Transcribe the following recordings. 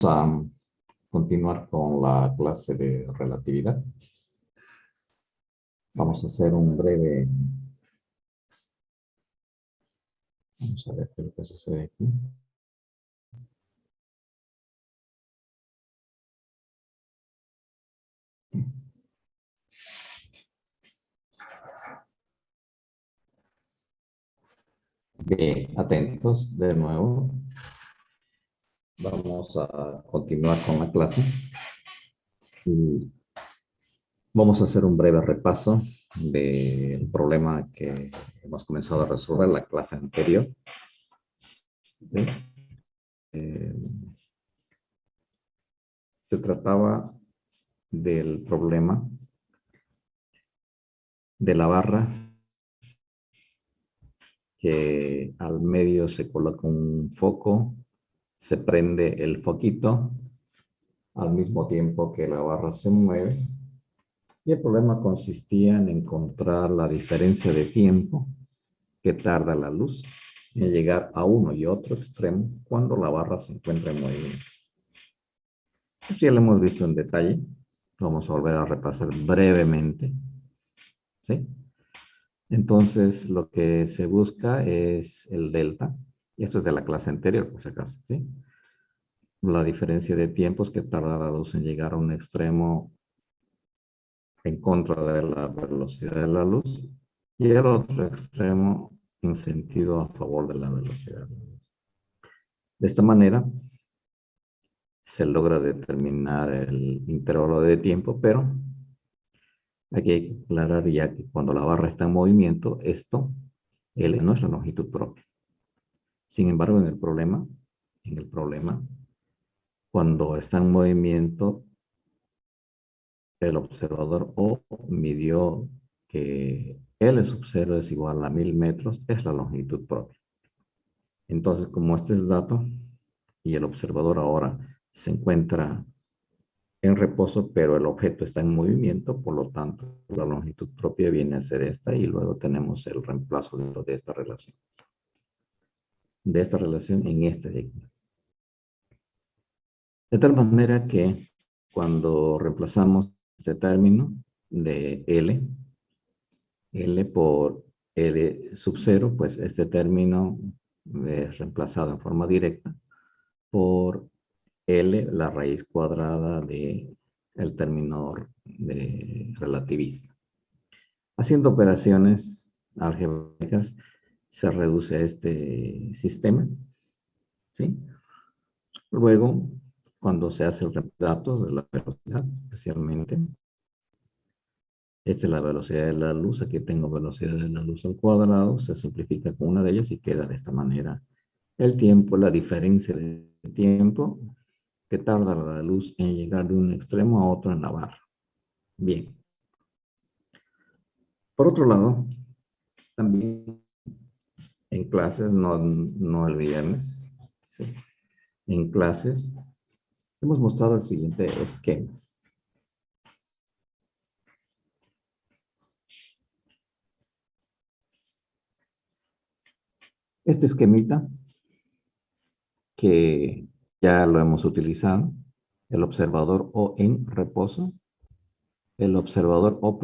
A continuar con la clase de relatividad. Vamos a hacer un breve... Vamos a ver qué es lo que sucede aquí. Bien, atentos de nuevo. Vamos a continuar con la clase. Y vamos a hacer un breve repaso del problema que hemos comenzado a resolver en la clase anterior. ¿Sí? Se trataba del problema de la barra que al medio se coloca un foco, se prende el foquito al mismo tiempo que la barra se mueve, y el problema consistía en encontrar la diferencia de tiempo que tarda la luz en llegar a uno y otro extremo cuando la barra se encuentra en movimiento. Esto ya lo hemos visto en detalle. Vamos a volver a repasar brevemente. ¿Sí? Entonces, lo que se busca es el delta. Y esto es de la clase anterior, por si acaso. ¿Sí? La diferencia de tiempos que tarda la luz en llegar a un extremo en contra de la velocidad de la luz y el otro extremo en sentido a favor de la velocidad de la luz. De esta manera se logra determinar el intervalo de tiempo, pero aquí hay que aclarar ya que cuando la barra está en movimiento, esto L no es la longitud propia. Sin embargo, en el problema, cuando está en movimiento, el observador O midió que L sub 0 es igual a 1000 metros, es la longitud propia. Entonces, como este es dato y el observador ahora se encuentra en reposo, pero el objeto está en movimiento, por lo tanto, la longitud propia viene a ser esta y luego tenemos el reemplazo de esta relación. De esta relación en este diagrama. De tal manera que cuando reemplazamos este término de L por L sub 0, pues este término es reemplazado en forma directa por L, la raíz cuadrada de el término de relativista. Haciendo operaciones algebraicas se reduce a este sistema, ¿sí? Luego, cuando se hace el reemplazo de la velocidad, especialmente, esta es la velocidad de la luz, aquí tengo velocidad de la luz al cuadrado, se simplifica con una de ellas y queda de esta manera. El tiempo, la diferencia de tiempo que tarda la luz en llegar de un extremo a otro en la barra. Bien. Por otro lado, también en clases, no el viernes, ¿sí? En clases hemos mostrado el siguiente esquema. Este esquemita que ya lo hemos utilizado, el observador O en reposo, el observador O'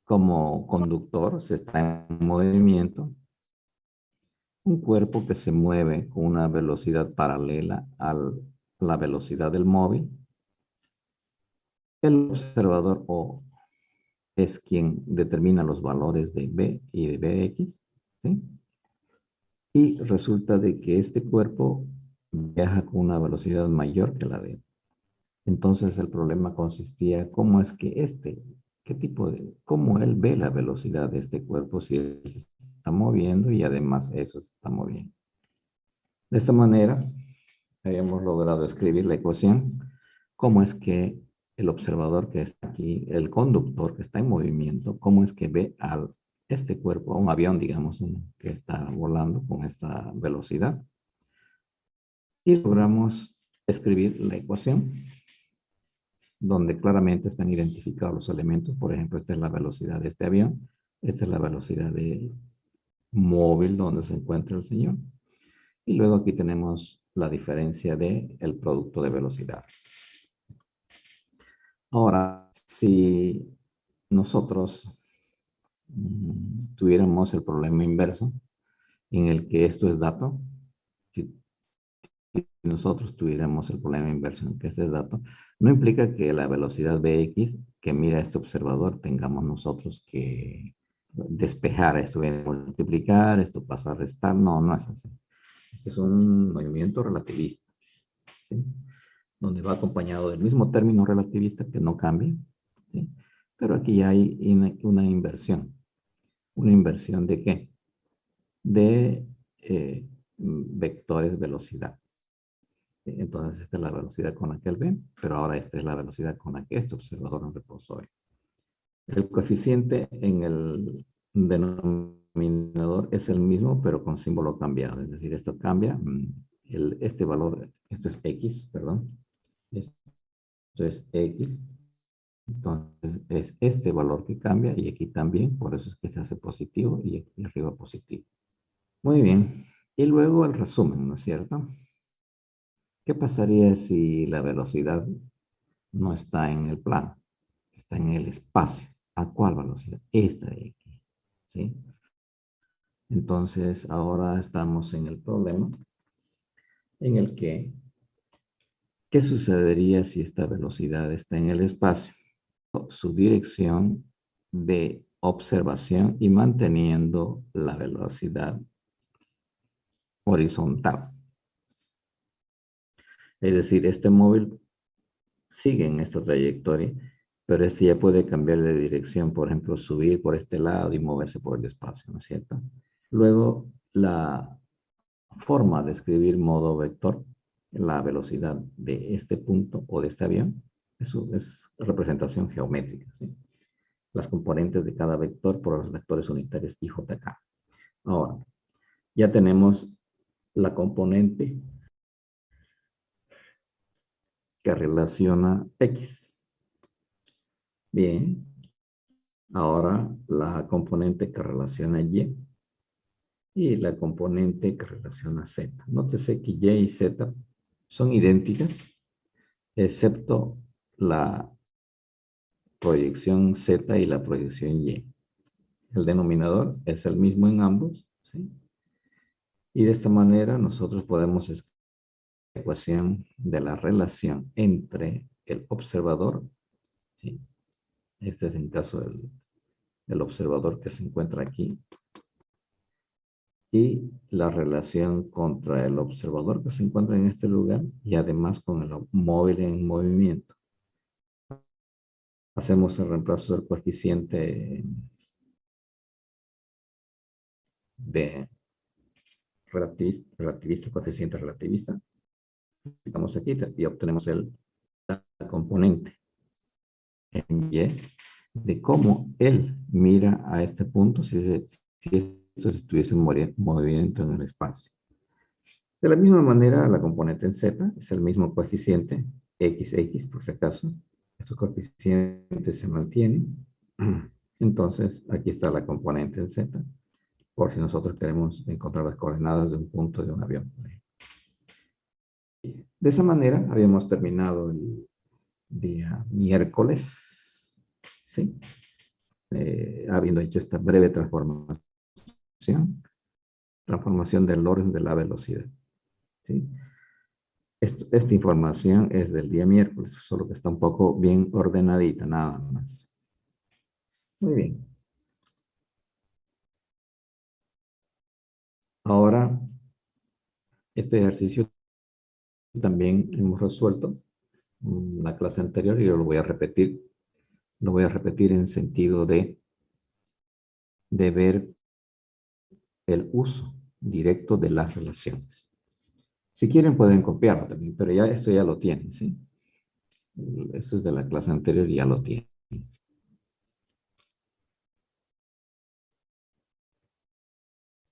como conductor, se está en movimiento, un cuerpo que se mueve con una velocidad paralela a la velocidad del móvil. El observador O es quien determina los valores de B y de Bx, ¿sí? Y resulta de que este cuerpo viaja con una velocidad mayor que la de él. Entonces el problema consistía cómo es que cómo él ve la velocidad de este cuerpo si él se está moviendo y además eso se está moviendo. De esta manera, habíamos logrado escribir la ecuación, cómo es que el observador que está aquí, el conductor que está en movimiento, cómo es que ve a este cuerpo, a un avión, digamos, que está volando con esta velocidad. Y logramos escribir la ecuación, donde claramente están identificados los elementos. Por ejemplo, esta es la velocidad de este avión, esta es la velocidad del móvil donde se encuentra el señor. Y luego aquí tenemos la diferencia de el producto de velocidad. Ahora, si nosotros tuviéramos el problema inverso, en el que esto es dato, si nosotros tuviéramos el problema inverso en que este es dato, no implica que la velocidad Bx que mira este observador tengamos nosotros que despejar esto, multiplicar, esto pasa a restar, no, no es así. Es un movimiento relativista, ¿sí? Donde va acompañado del mismo término relativista que no cambia, ¿sí? Pero aquí hay una inversión. ¿Una inversión de qué? De vectores velocidad. Entonces esta es la velocidad con la que él ve, pero ahora esta es la velocidad con la que este observador en reposo ve. El coeficiente en el denominador es el mismo, pero con símbolo cambiado. Es decir, esto cambia. Este valor, esto es X, perdón. Esto es X. Entonces es este valor que cambia y aquí también. Por eso es que se hace positivo y aquí arriba positivo. Muy bien. Y luego el resumen, ¿no es cierto? ¿Qué pasaría si la velocidad no está en el plano? Está en el espacio. ¿A cuál velocidad? Esta de aquí. ¿Sí? Entonces, ahora estamos en el problema en el que, ¿qué sucedería si esta velocidad está en el espacio? Su dirección de observación y manteniendo la velocidad horizontal. Es decir, este móvil sigue en esta trayectoria, pero este ya puede cambiar de dirección, por ejemplo, subir por este lado y moverse por el espacio, ¿no es cierto? Luego, la forma de escribir modo vector, la velocidad de este punto o de este avión, eso es representación geométrica, ¿sí? Las componentes de cada vector por los vectores unitarios I, J, K. Ahora, ya tenemos la componente que relaciona X. Bien, ahora la componente que relaciona Y y la componente que relaciona Z. Nótese que Y y Z son idénticas, excepto la proyección Z y la proyección Y. El denominador es el mismo en ambos, ¿sí? Y de esta manera nosotros podemos escribir la ecuación de la relación entre el observador, ¿sí? Este es en caso del observador que se encuentra aquí, y la relación contra el observador que se encuentra en este lugar y además con el móvil en movimiento. Hacemos el reemplazo del coeficiente de relativista, coeficiente relativista. Aplicamos aquí y obtenemos la componente en Y de cómo él mira a este punto si esto estuviese en movimiento en el espacio. De la misma manera, la componente en Z es el mismo coeficiente, XX por si acaso. Estos coeficientes se mantienen. Entonces, aquí está la componente en Z, por si nosotros queremos encontrar las coordenadas de un punto de un avión. De esa manera, habíamos terminado el día miércoles, ¿sí? Habiendo hecho esta breve transformación del orden de la velocidad, ¿sí? Esta información es del día miércoles, solo que está un poco bien ordenadita, nada más. Muy bien. Ahora, este ejercicio también hemos resuelto en la clase anterior y yo lo voy a repetir. Lo voy a repetir en sentido de ver el uso directo de las relaciones. Si quieren pueden copiarlo también, pero ya esto ya lo tienen, ¿sí? Esto es de la clase anterior y ya lo tienen.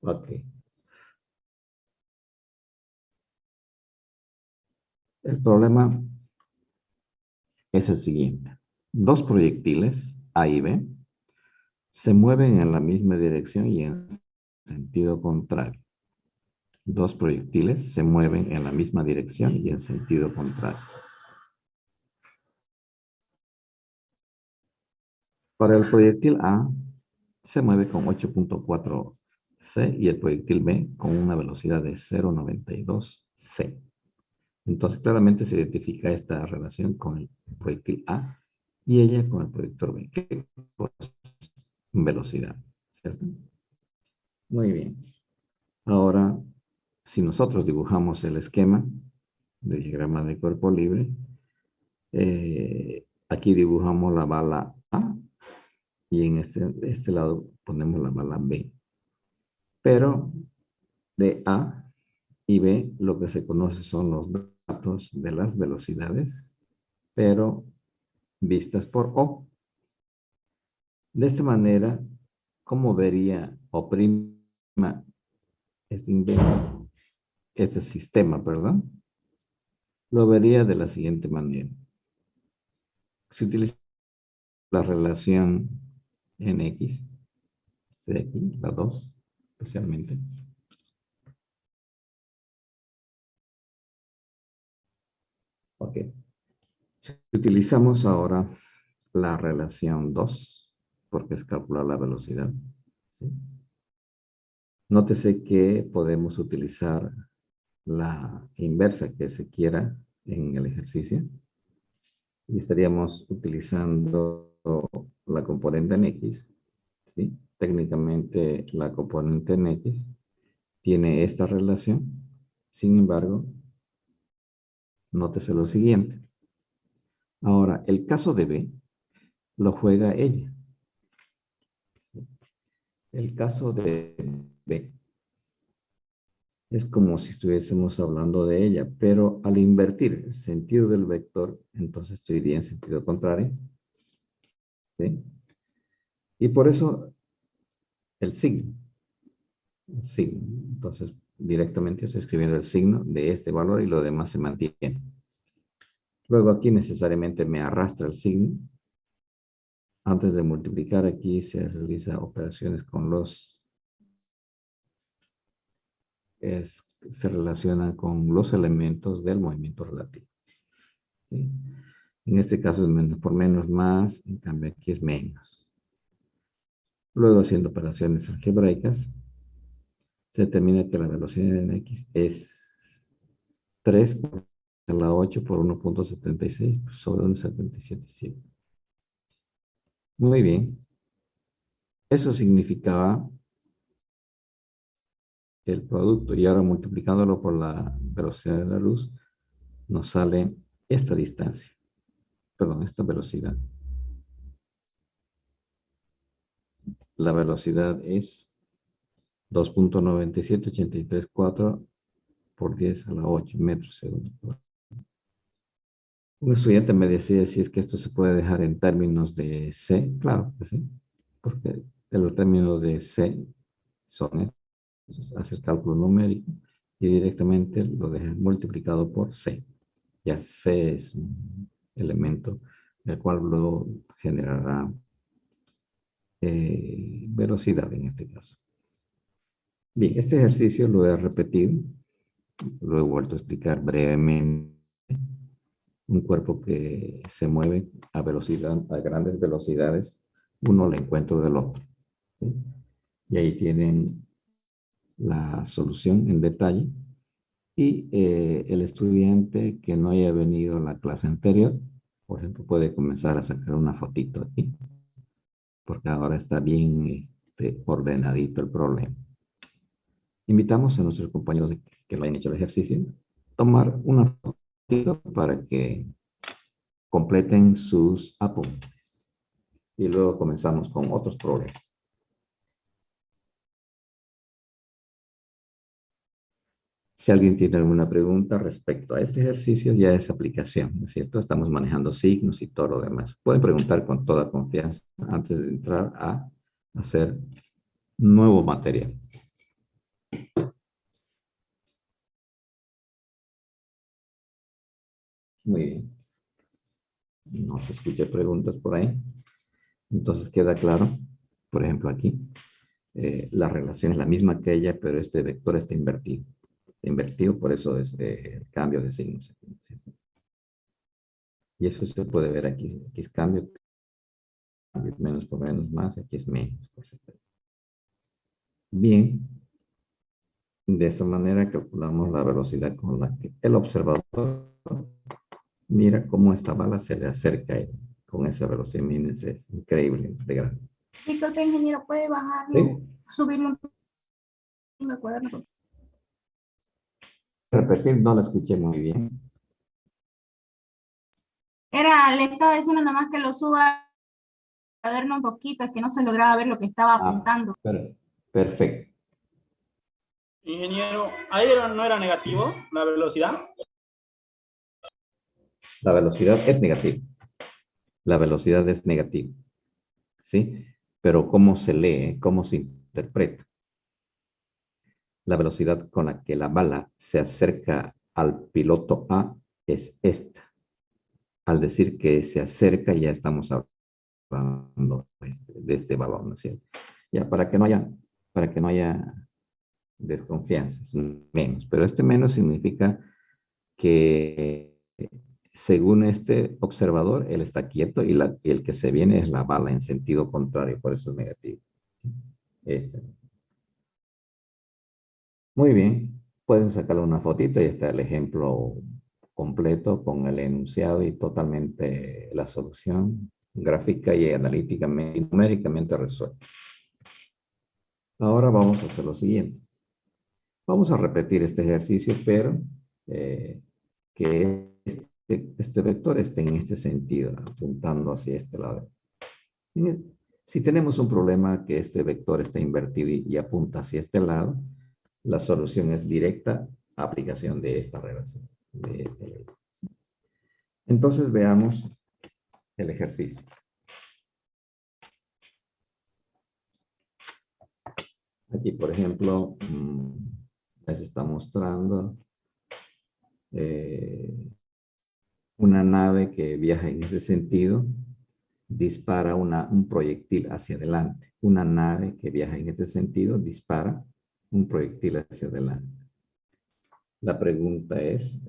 Ok. El problema es el siguiente. Dos proyectiles, A y B, se mueven en la misma dirección y en sentido contrario. dos proyectiles se mueven en la misma dirección y en sentido contrario. Para el proyectil A, se mueve con 8.4 c y el proyectil B con una velocidad de 0.92 c. Entonces, claramente se identifica esta relación con el proyectil A y ella con el proyector B, que es velocidad, ¿cierto? Muy bien. Ahora, si nosotros dibujamos el esquema de diagrama de cuerpo libre, aquí dibujamos la bala A y en este lado ponemos la bala B. Pero de A y B lo que se conoce son los datos de las velocidades, pero vistas por O. De esta manera, ¿cómo vería O' este invento, este sistema, perdón? Lo vería de la siguiente manera. Se utiliza la relación NX, de aquí, la 2, especialmente. Ok. Si utilizamos ahora la relación 2, porque es calcular la velocidad. ¿Sí? Nótese que podemos utilizar la inversa que se quiera en el ejercicio. Y estaríamos utilizando la componente en X. ¿Sí? Técnicamente la componente en X tiene esta relación. Sin embargo, nótese lo siguiente. Ahora, el caso de B lo juega ella. El caso de B es como si estuviésemos hablando de ella, pero al invertir el sentido del vector, entonces iría en sentido contrario. ¿Sí? Y por eso el signo. El signo. Entonces, directamente estoy escribiendo el signo de este valor y lo demás se mantiene. Luego aquí necesariamente me arrastra el signo. Antes de multiplicar aquí se realiza operaciones con los... se relaciona con los elementos del movimiento relativo. ¿Sí? En este caso es menos por menos más, en cambio aquí es menos. Luego haciendo operaciones algebraicas, se determina que la velocidad en X es 3 por la 8 por 1.76 sobre 1.777. Muy bien. Eso significaba el producto y ahora multiplicándolo por la velocidad de la luz nos sale esta distancia, perdón, esta velocidad. La velocidad es 2.97834 por 10 a la 8 metros segundo. Un estudiante me decía si es que esto se puede dejar en términos de C. Claro que sí, porque los términos de C son estos, hacer cálculo numérico y directamente lo dejan multiplicado por C. Ya C es un elemento el cual luego generará velocidad en este caso. Bien, este ejercicio lo he repetido, lo he vuelto a explicar brevemente. Un cuerpo que se mueve a velocidad, a grandes velocidades, uno al encuentro del otro. ¿Sí? Y ahí tienen la solución en detalle. Y el estudiante que no haya venido a la clase anterior, por ejemplo, puede comenzar a sacar una fotito aquí, porque ahora está bien ordenadito el problema. Invitamos a nuestros compañeros que lo hayan hecho el ejercicio, tomar una fotito para que completen sus apuntes. Y luego comenzamos con otros problemas. Si alguien tiene alguna pregunta respecto a este ejercicio, ya es aplicación, ¿no es cierto? Estamos manejando signos y todo lo demás. Pueden preguntar con toda confianza antes de entrar a hacer nuevo material. Muy bien. No se escucha preguntas por ahí. Entonces queda claro, por ejemplo aquí, la relación es la misma que ella, pero este vector está invertido. invertido, por eso es el cambio de signos. ¿Sí? Y eso se puede ver aquí. Aquí es cambio, menos por menos más, aquí es menos por supuesto. Bien, de esa manera calculamos la velocidad con la que el observador mira cómo esta bala se le acerca a él con esa velocidad. Miren, es increíble de grande. Disculpe, ingeniero, ¿puede bajarlo, ¿Sí? subirlo un poquito el cuaderno? Repetir, no la escuché muy bien. Le estaba diciendo nada más que lo suba a verlo un poquito, es que no se lograba ver lo que estaba Ah, apuntando. perfecto. Ingeniero, ahí no era negativo la velocidad. La velocidad es negativa. La velocidad es negativa. ¿Sí? Pero ¿cómo se lee? ¿Cómo se interpreta? La velocidad con la que la bala se acerca al piloto A es esta. Al decir que se acerca, ya estamos hablando de este balón, ¿no es cierto? Ya, para que no haya desconfianzas, menos. Pero este menos significa que según este observador, él está quieto y el que se viene es la bala en sentido contrario, por eso es negativo. Este. Muy bien, pueden sacarle una fotito y está el ejemplo completo con el enunciado y totalmente la solución gráfica y analíticamente y numéricamente resuelta. Ahora vamos a hacer lo siguiente. Vamos a repetir este ejercicio, pero que este vector esté en este sentido, apuntando hacia este lado. Si tenemos un problema que este vector está invertido y apunta hacia este lado, la solución es directa aplicación de esta relación. Entonces veamos el ejercicio. Aquí, por ejemplo, les está mostrando una nave que viaja en ese sentido, dispara un proyectil hacia adelante. Una nave que viaja en este sentido dispara un proyectil hacia adelante. La pregunta es,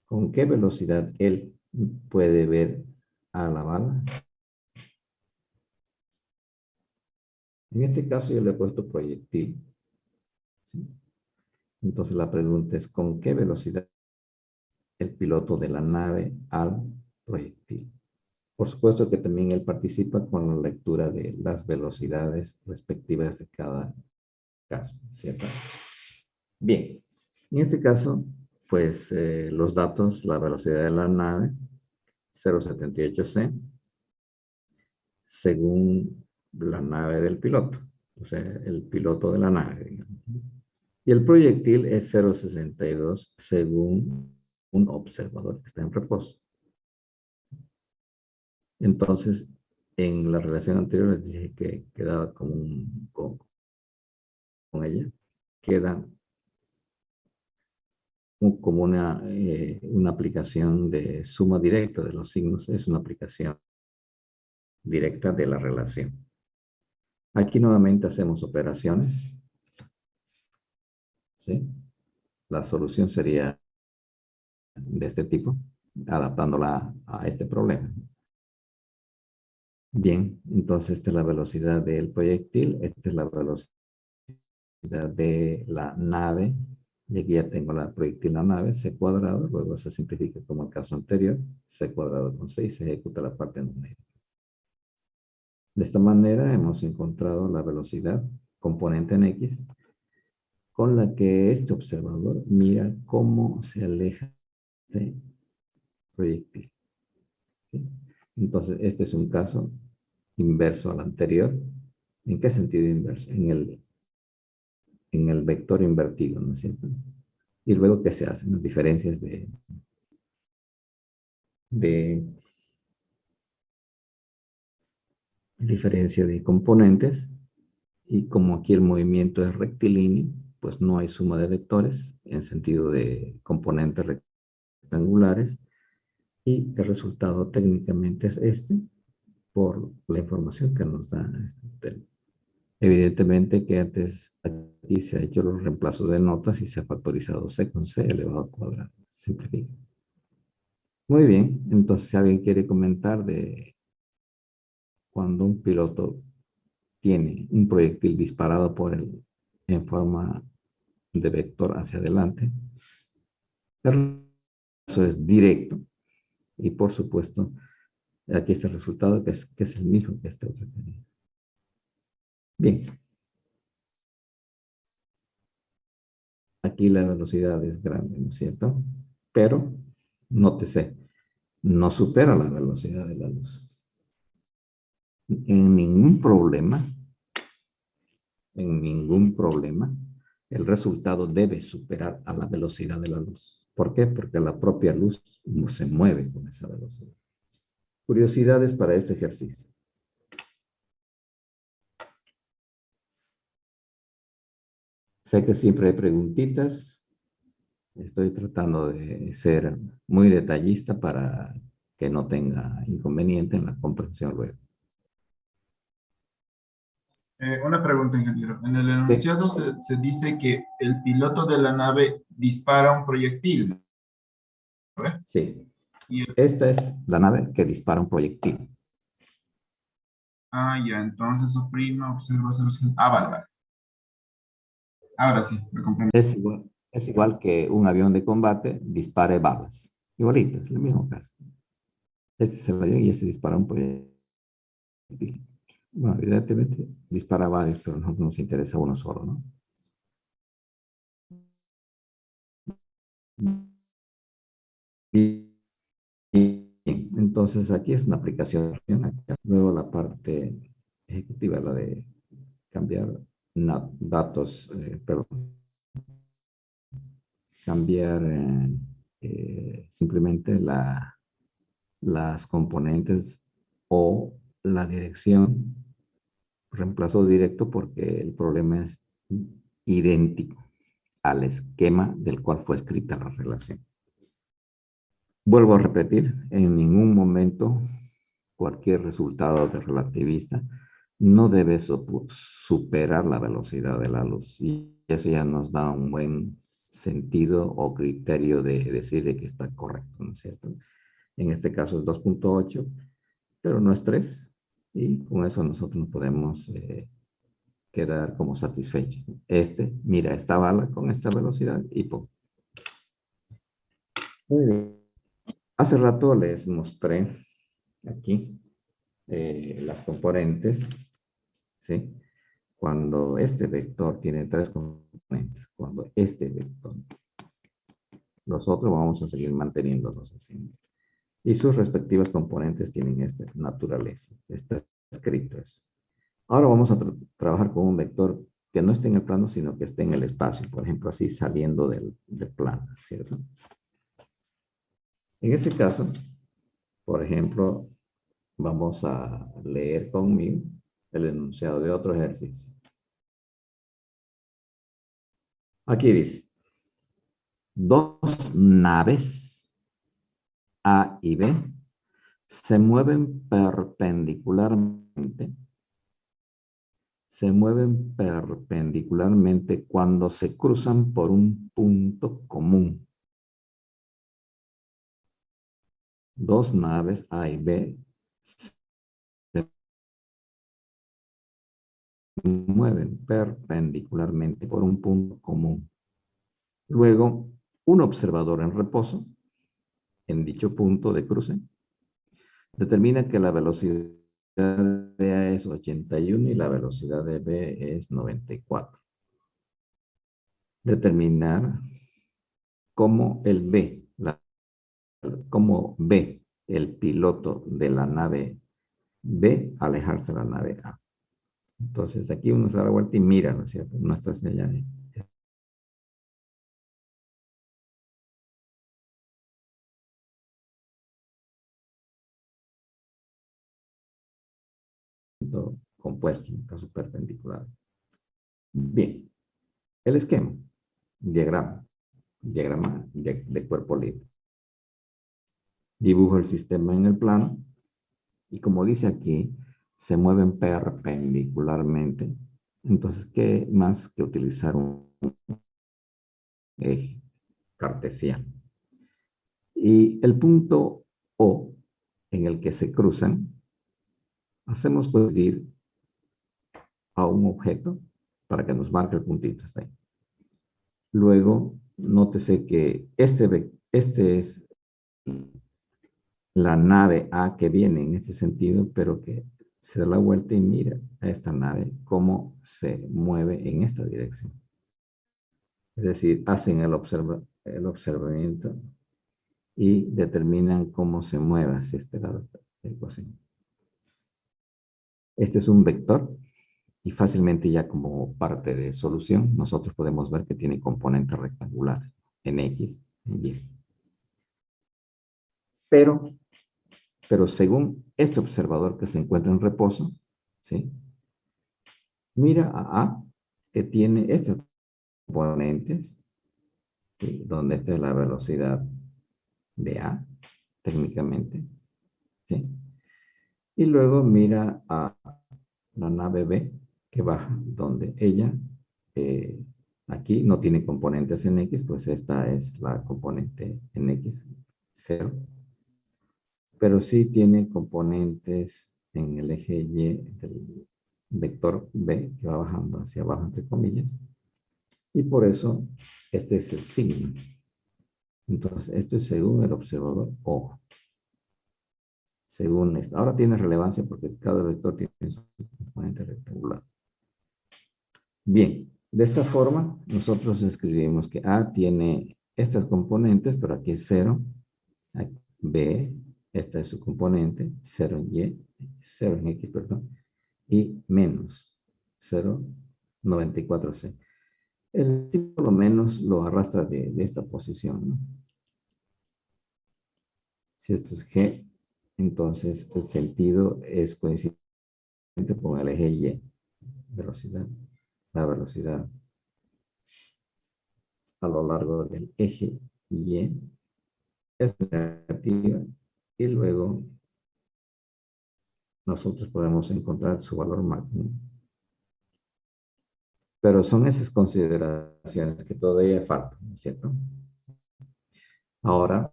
¿con qué velocidad él puede ver a la bala? En este caso yo le he puesto proyectil. ¿Sí? Entonces la pregunta es, ¿con qué velocidad el piloto de la nave al proyectil? Por supuesto que también él participa con la lectura de las velocidades respectivas de cada caso, ¿cierto? Bien, en este caso, pues los datos, la velocidad de la nave, 0,78c, según la nave del piloto, o sea, el piloto de la nave, digamos. Y el proyectil es 0,62 según un observador que está en reposo. Entonces, en la relación anterior les dije que quedaba como con ella, queda como una aplicación de suma directa de los signos, es una aplicación directa de la relación. Aquí nuevamente hacemos operaciones, ¿sí? La solución sería de este tipo, adaptándola a este problema. Bien, entonces esta es la velocidad del proyectil, esta es la velocidad de la nave, y aquí ya tengo la proyectil la nave, c cuadrado, luego se simplifica como el caso anterior, c cuadrado con 6, se ejecuta la parte numérica. De esta manera hemos encontrado la velocidad componente en x con la que este observador mira cómo se aleja del proyectil. ¿Sí? Entonces, este es un caso inverso al anterior. ¿En qué sentido inverso? En el vector invertido, ¿no es cierto? Y luego, ¿qué se hacen? Las diferencias de diferencia de componentes. Y como aquí el movimiento es rectilíneo, pues no hay suma de vectores en sentido de componentes rectangulares. Y el resultado técnicamente es este, por la información que nos da Evidentemente que antes aquí se ha hecho los reemplazos de notas y se ha factorizado C con C elevado al cuadrado. Simplifica. Muy bien, entonces si alguien quiere comentar de cuando un piloto tiene un proyectil disparado por él en forma de vector hacia adelante, eso es directo. Y por supuesto, aquí está el resultado que es el mismo que este otro. Bien. Aquí la velocidad es grande, ¿no es cierto? Pero, nótese, no supera la velocidad de la luz. En ningún problema, el resultado debe superar a la velocidad de la luz. ¿Por qué? Porque la propia luz se mueve con esa velocidad. Curiosidades para este ejercicio. Sé que siempre hay preguntitas. Estoy tratando de ser muy detallista para que no tenga inconveniente en la comprensión luego. Una pregunta, ingeniero. En el Sí. enunciado se dice que el piloto de la nave dispara un proyectil, ¿no? Sí. Y el- Esta es la nave que dispara un proyectil. ya, entonces oprima, observa, vale, vale. Ahora sí, me comprendo. Es igual que un avión de combate dispare balas. Igualito, es el mismo caso. Este es el avión y este dispara un proyectil. Bueno, evidentemente dispara varios, pero a nosotros nos interesa uno solo, ¿no? Bien, entonces aquí es una aplicación. Luego la parte ejecutiva, la de cambiar datos, perdón, cambiar simplemente las componentes o la dirección, reemplazo directo porque el problema es idéntico al esquema del cual fue escrita la relación. Vuelvo a repetir, en ningún momento cualquier resultado de relativista no debe superar la velocidad de la luz. Y eso ya nos da un buen sentido o criterio de decir de que está correcto, ¿no es cierto? En este caso es 2.8, pero no es 3. Y con eso nosotros nos podemos quedar como satisfechos. Mira esta bala con esta velocidad y ¡pum! Muy bien. Hace rato les mostré aquí las componentes, ¿sí? Cuando este vector tiene 3 componentes, cuando este vector, nosotros vamos a seguir manteniéndonos así. Y sus respectivas componentes tienen esta naturaleza, está escrito eso. Ahora vamos a trabajar con un vector que no esté en el plano, sino que esté en el espacio, por ejemplo, así saliendo del plano, ¿cierto? En ese caso, por ejemplo, vamos a leer conmigo el enunciado de otro ejercicio. Aquí dice, dos naves A y B se mueven perpendicularmente cuando se cruzan por un punto común. Dos naves A y B se mueven perpendicularmente por un punto común. Luego, un observador en reposo en dicho punto de cruce determina que la velocidad de A es 81 y la velocidad de B es 94. Determinar cómo cómo ve el piloto de la nave B alejarse de la nave A. Entonces aquí uno se da la vuelta y mira, ¿no es cierto? No está señalando. Compuesto, en caso perpendicular. Bien, el esquema, diagrama de cuerpo libre. Dibujo el sistema en el plano y como dice aquí, se mueven perpendicularmente Entonces, ¿qué más que utilizar un eje cartesiano? Y el punto O en el que se cruzan, hacemos coincidir a un objeto para que nos marque el puntito. Está ahí. Luego, nótese que este es la nave A que viene en este sentido, pero que se da la vuelta y mira a esta nave cómo se mueve en esta dirección. Es decir, hacen el observamiento y determinan cómo se mueve hacia este lado de la ecuación. Este es un vector y fácilmente ya como parte de solución nosotros podemos ver que tiene componentes rectangulares en X, en Y. Pero según este observador que se encuentra en reposo, ¿sí? Mira a que tiene estos componentes, ¿sí? Donde esta es la velocidad de A, técnicamente, ¿sí? Y luego mira a la nave B que baja, donde ella aquí no tiene componentes en X, pues esta es la componente en X, 0. Pero sí tiene componentes en el eje Y del vector B que va bajando hacia abajo, entre comillas. Y por eso este es el signo. Entonces, esto es según el observador O. Según esto. Ahora tiene relevancia porque cada vector tiene su componente rectangular. Bien, de esta forma nosotros escribimos que A tiene estas componentes, pero aquí es 0. B, esta es su componente, 0 en Y, 0 en X, perdón, y menos 0,94C. El tipo por lo menos lo arrastra de esta posición, ¿no? Si esto es G, entonces el sentido es coincidente con el eje Y, velocidad, la velocidad a lo largo del eje Y es negativa y luego nosotros podemos encontrar su valor máximo. Pero son esas consideraciones que todavía faltan, ¿no es cierto? Ahora,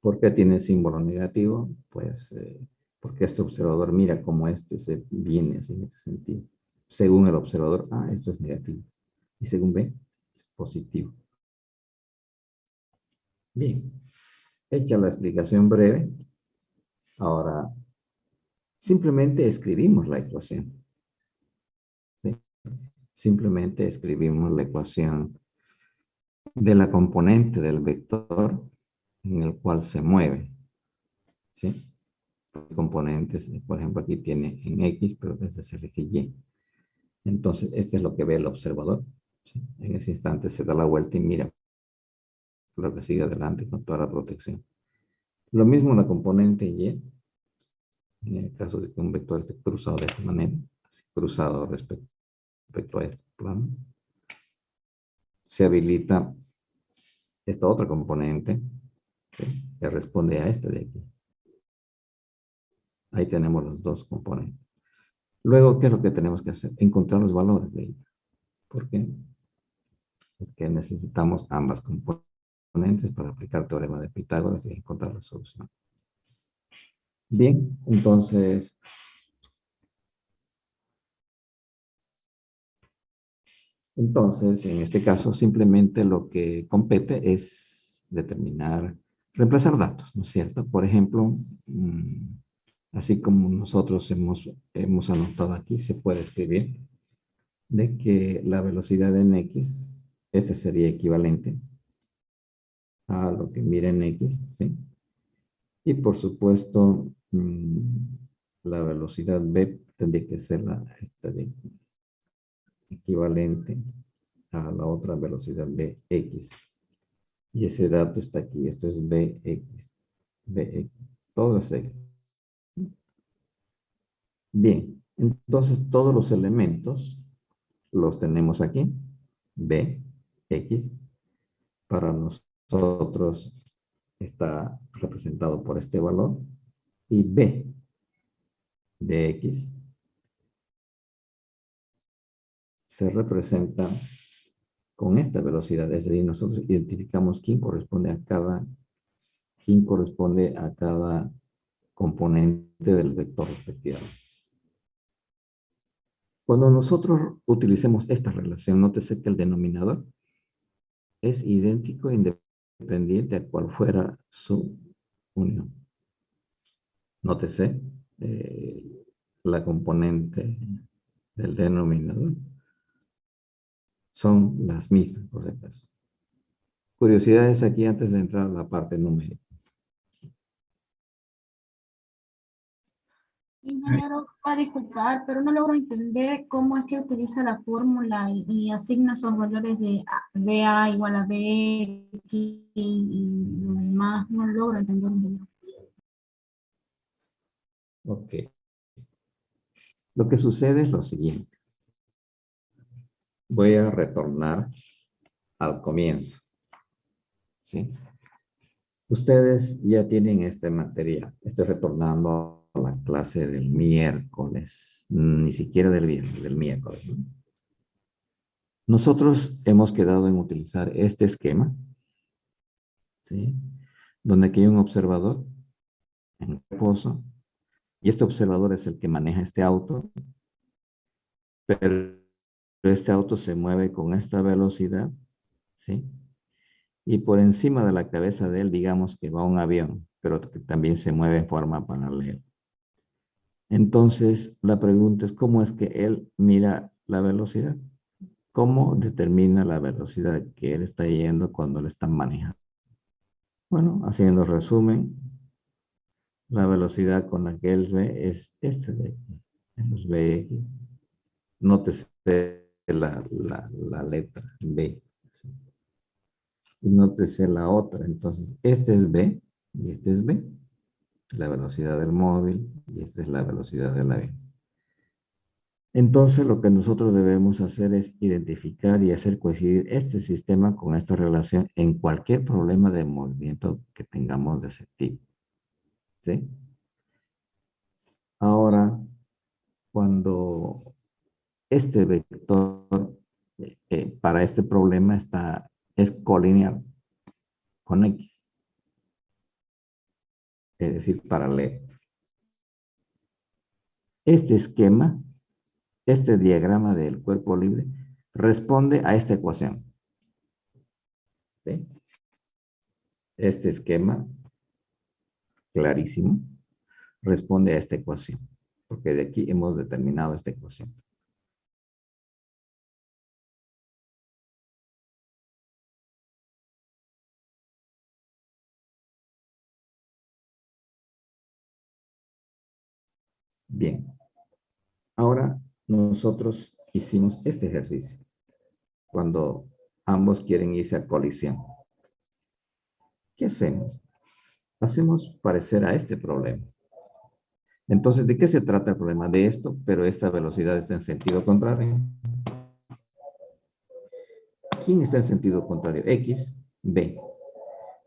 ¿por qué tiene símbolo negativo? Pues porque este observador mira cómo este se viene así en este sentido. Según el observador A, esto es negativo. Y según B, es positivo. Bien, hecha la explicación breve, ahora simplemente escribimos la ecuación. ¿Sí? Simplemente escribimos la ecuación de la componente del vector en el cual se mueve. ¿Sí? Componentes, por ejemplo, aquí tiene en X, pero desde el eje Y. Entonces, esto es lo que ve el observador. ¿Sí? En ese instante se da la vuelta y mira lo que sigue adelante con toda la protección. Lo mismo la componente Y, en el caso de que un vector esté cruzado de esta manera, así, cruzado respecto a este plano, se habilita esta otra componente, ¿sí? Que responde a esta de aquí. Ahí tenemos los dos componentes. Luego, ¿qué es lo que tenemos que hacer? Encontrar los valores de ella. ¿Por qué? Es que necesitamos ambas componentes para aplicar el teorema de Pitágoras y encontrar la solución. Bien, entonces, en este caso, simplemente lo que compete es determinar, reemplazar datos, ¿no es cierto? Por ejemplo, así como nosotros hemos anotado aquí, se puede escribir de que la velocidad en X, este sería equivalente a lo que mira en X, ¿sí? Y por supuesto, la velocidad B tendría que ser esta de equivalente a la otra velocidad Bx. Y ese dato está aquí, esto es Bx. Bx, todo es X. Bien, entonces todos los elementos los tenemos aquí. B, X, para nosotros está representado por este valor. Y B de X se representa con esta velocidad. Es decir, nosotros identificamos quién corresponde a cada componente del vector respectivo. Cuando nosotros utilicemos esta relación, nótese que el denominador es idéntico e independiente a cual fuera su unión. Nótese la componente del denominador son las mismas, por si acaso. Curiosidades aquí antes de entrar a la parte numérica. Ingeniero, va a disculpar, pero no logro entender cómo es que utiliza la fórmula y asigna esos valores de BA igual a B, X y lo demás. No logro entender, ingeniero. Ok. Lo que sucede es lo siguiente. Voy a retornar al comienzo. ¿Sí? Ustedes ya tienen este material. Estoy retornando a la clase del miércoles. Ni siquiera del viernes, del miércoles, ¿no? Nosotros hemos quedado en utilizar este esquema, ¿sí? Donde aquí hay un observador en reposo, y este observador es el que maneja este auto, pero este auto se mueve con esta velocidad, ¿sí? Y por encima de la cabeza de él, digamos que va un avión, pero que también se mueve en forma paralela. Entonces, la pregunta es, ¿cómo es que él mira la velocidad? ¿Cómo determina la velocidad que él está yendo cuando le están manejando? Bueno, haciendo resumen, la velocidad con la que él ve es este de aquí, los Vx. Nótese la letra B. ¿Sí? Y nótese la otra. Entonces, este es B y este es B. La velocidad del móvil y esta es la velocidad del avión. Entonces, lo que nosotros debemos hacer es identificar y hacer coincidir este sistema con esta relación en cualquier problema de movimiento que tengamos de ese tipo. ¿Sí? Ahora, cuando este vector para este problema es colineal con X, es decir, paralelo. Este esquema, este diagrama del cuerpo libre, responde a esta ecuación. ¿Sí? Este esquema, clarísimo, responde a esta ecuación, porque de aquí hemos determinado esta ecuación. Bien, ahora nosotros hicimos este ejercicio, cuando ambos quieren irse a colisión. ¿Qué hacemos? Hacemos parecer a este problema. Entonces, ¿de qué se trata el problema? De esto, pero esta velocidad está en sentido contrario. ¿Quién está en sentido contrario? X, B.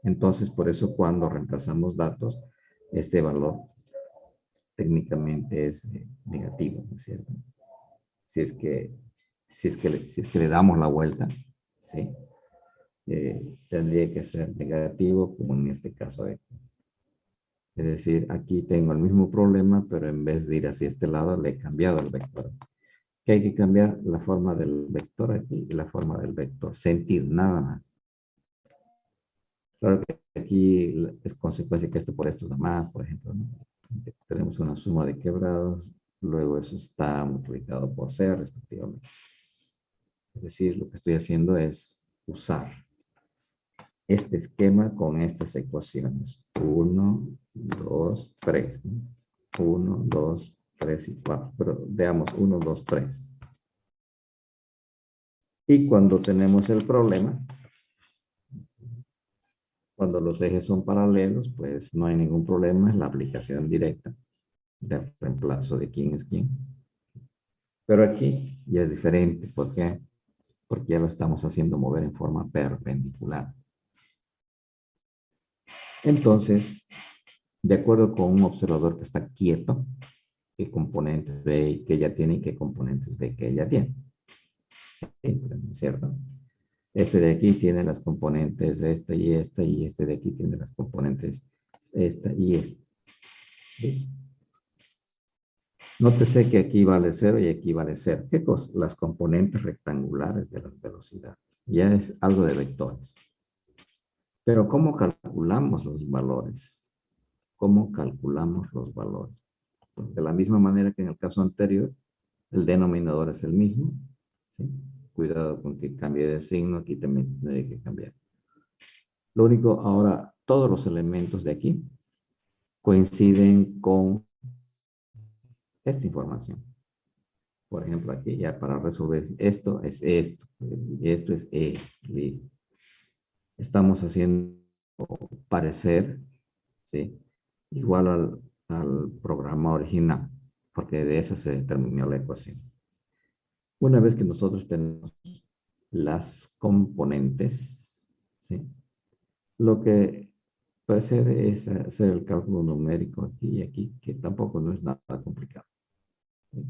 Entonces, por eso cuando reemplazamos datos, este valor técnicamente es negativo, ¿no es cierto? Si es que le damos la vuelta, ¿sí? Tendría que ser negativo, como en este caso de aquí. Es decir, aquí tengo el mismo problema, pero en vez de ir hacia este lado, le he cambiado el vector. Que hay que cambiar la forma del vector aquí y la forma del vector. Sentido, nada más. Claro que aquí es consecuencia que esto por esto da más, por ejemplo, ¿no? Tenemos una suma de quebrados, luego eso está multiplicado por C respectivamente. Es decir, lo que estoy haciendo es usar este esquema con estas ecuaciones. 1, 2, 3. 1, 2, 3 y 4. Pero veamos 1, 2, 3. Y cuando tenemos el problema, cuando los ejes son paralelos, pues no hay ningún problema, es la aplicación directa del reemplazo de quién es quién. Pero aquí ya es diferente, ¿por qué? Porque ya lo estamos haciendo mover en forma perpendicular. Entonces, de acuerdo con un observador que está quieto, qué componentes ve que ella tiene y qué componentes ve que ella tiene. simple, ¿no es cierto? Este de aquí tiene las componentes esta, y este de aquí tiene las componentes esta y esta. ¿Sí? Nótese que aquí vale 0 y aquí vale 0. ¿Qué cosa? Las componentes rectangulares de las velocidades. Ya es algo de vectores. Pero ¿cómo calculamos los valores? ¿Cómo calculamos los valores? Pues de la misma manera que en el caso anterior, el denominador es el mismo. ¿Sí? Cuidado con que cambie de signo, aquí también tiene que cambiar. Lo único, ahora, todos los elementos de aquí coinciden con esta información. Por ejemplo, aquí ya para resolver esto es esto, y esto es listo. Estamos haciendo parecer, ¿sí? Igual al programa original, porque de esa se determinó la ecuación. Una vez que nosotros tenemos las componentes, ¿sí? Lo que procede es hacer el cálculo numérico aquí y aquí, que tampoco no es nada complicado. ¿Sí?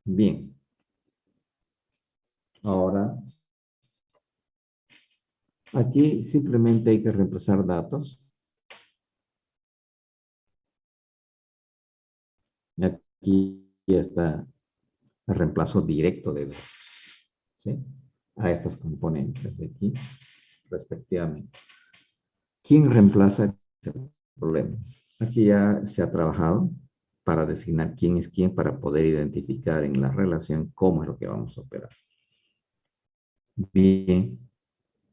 Bien. Ahora, aquí simplemente hay que reemplazar datos. Y aquí ya está el reemplazo directo de datos, ¿sí? A estas componentes de aquí, respectivamente. ¿Quién reemplaza este problema? Aquí ya se ha trabajado para designar quién es quién para poder identificar en la relación cómo es lo que vamos a operar. Bien,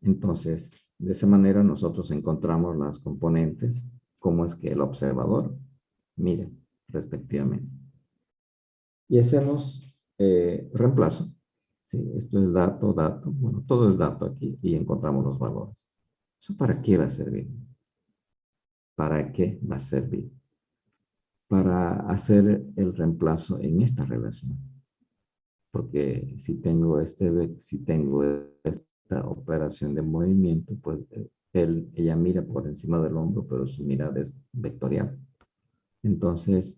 entonces, de esa manera nosotros encontramos las componentes, cómo es que el observador mira respectivamente. Y hacemos reemplazo. ¿Sí? Esto es dato, dato. Bueno, todo es dato aquí y encontramos los valores. ¿Eso para qué va a servir? ¿Para qué va a servir? Para hacer el reemplazo en esta relación. Porque si tengo esta operación de movimiento, pues ella mira por encima del hombro, pero su mirada es vectorial. Entonces,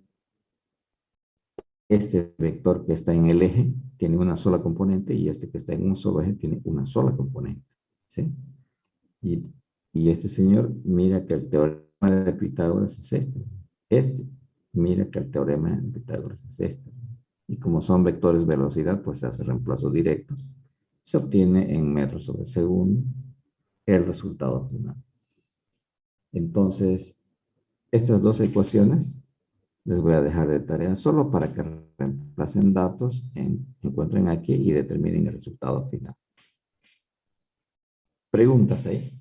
este vector que está en el eje tiene una sola componente y este que está en un solo eje tiene una sola componente. ¿Sí? Y este señor mira que el teorema de Pitágoras es este. Este mira que el teorema de Pitágoras es este. Y como son vectores velocidad, pues se hace reemplazo directo. Se obtiene en metros sobre segundo el resultado final. Entonces, estas dos ecuaciones les voy a dejar de tarea solo para que reemplacen datos, encuentren aquí y determinen el resultado final. ¿Preguntas ahí?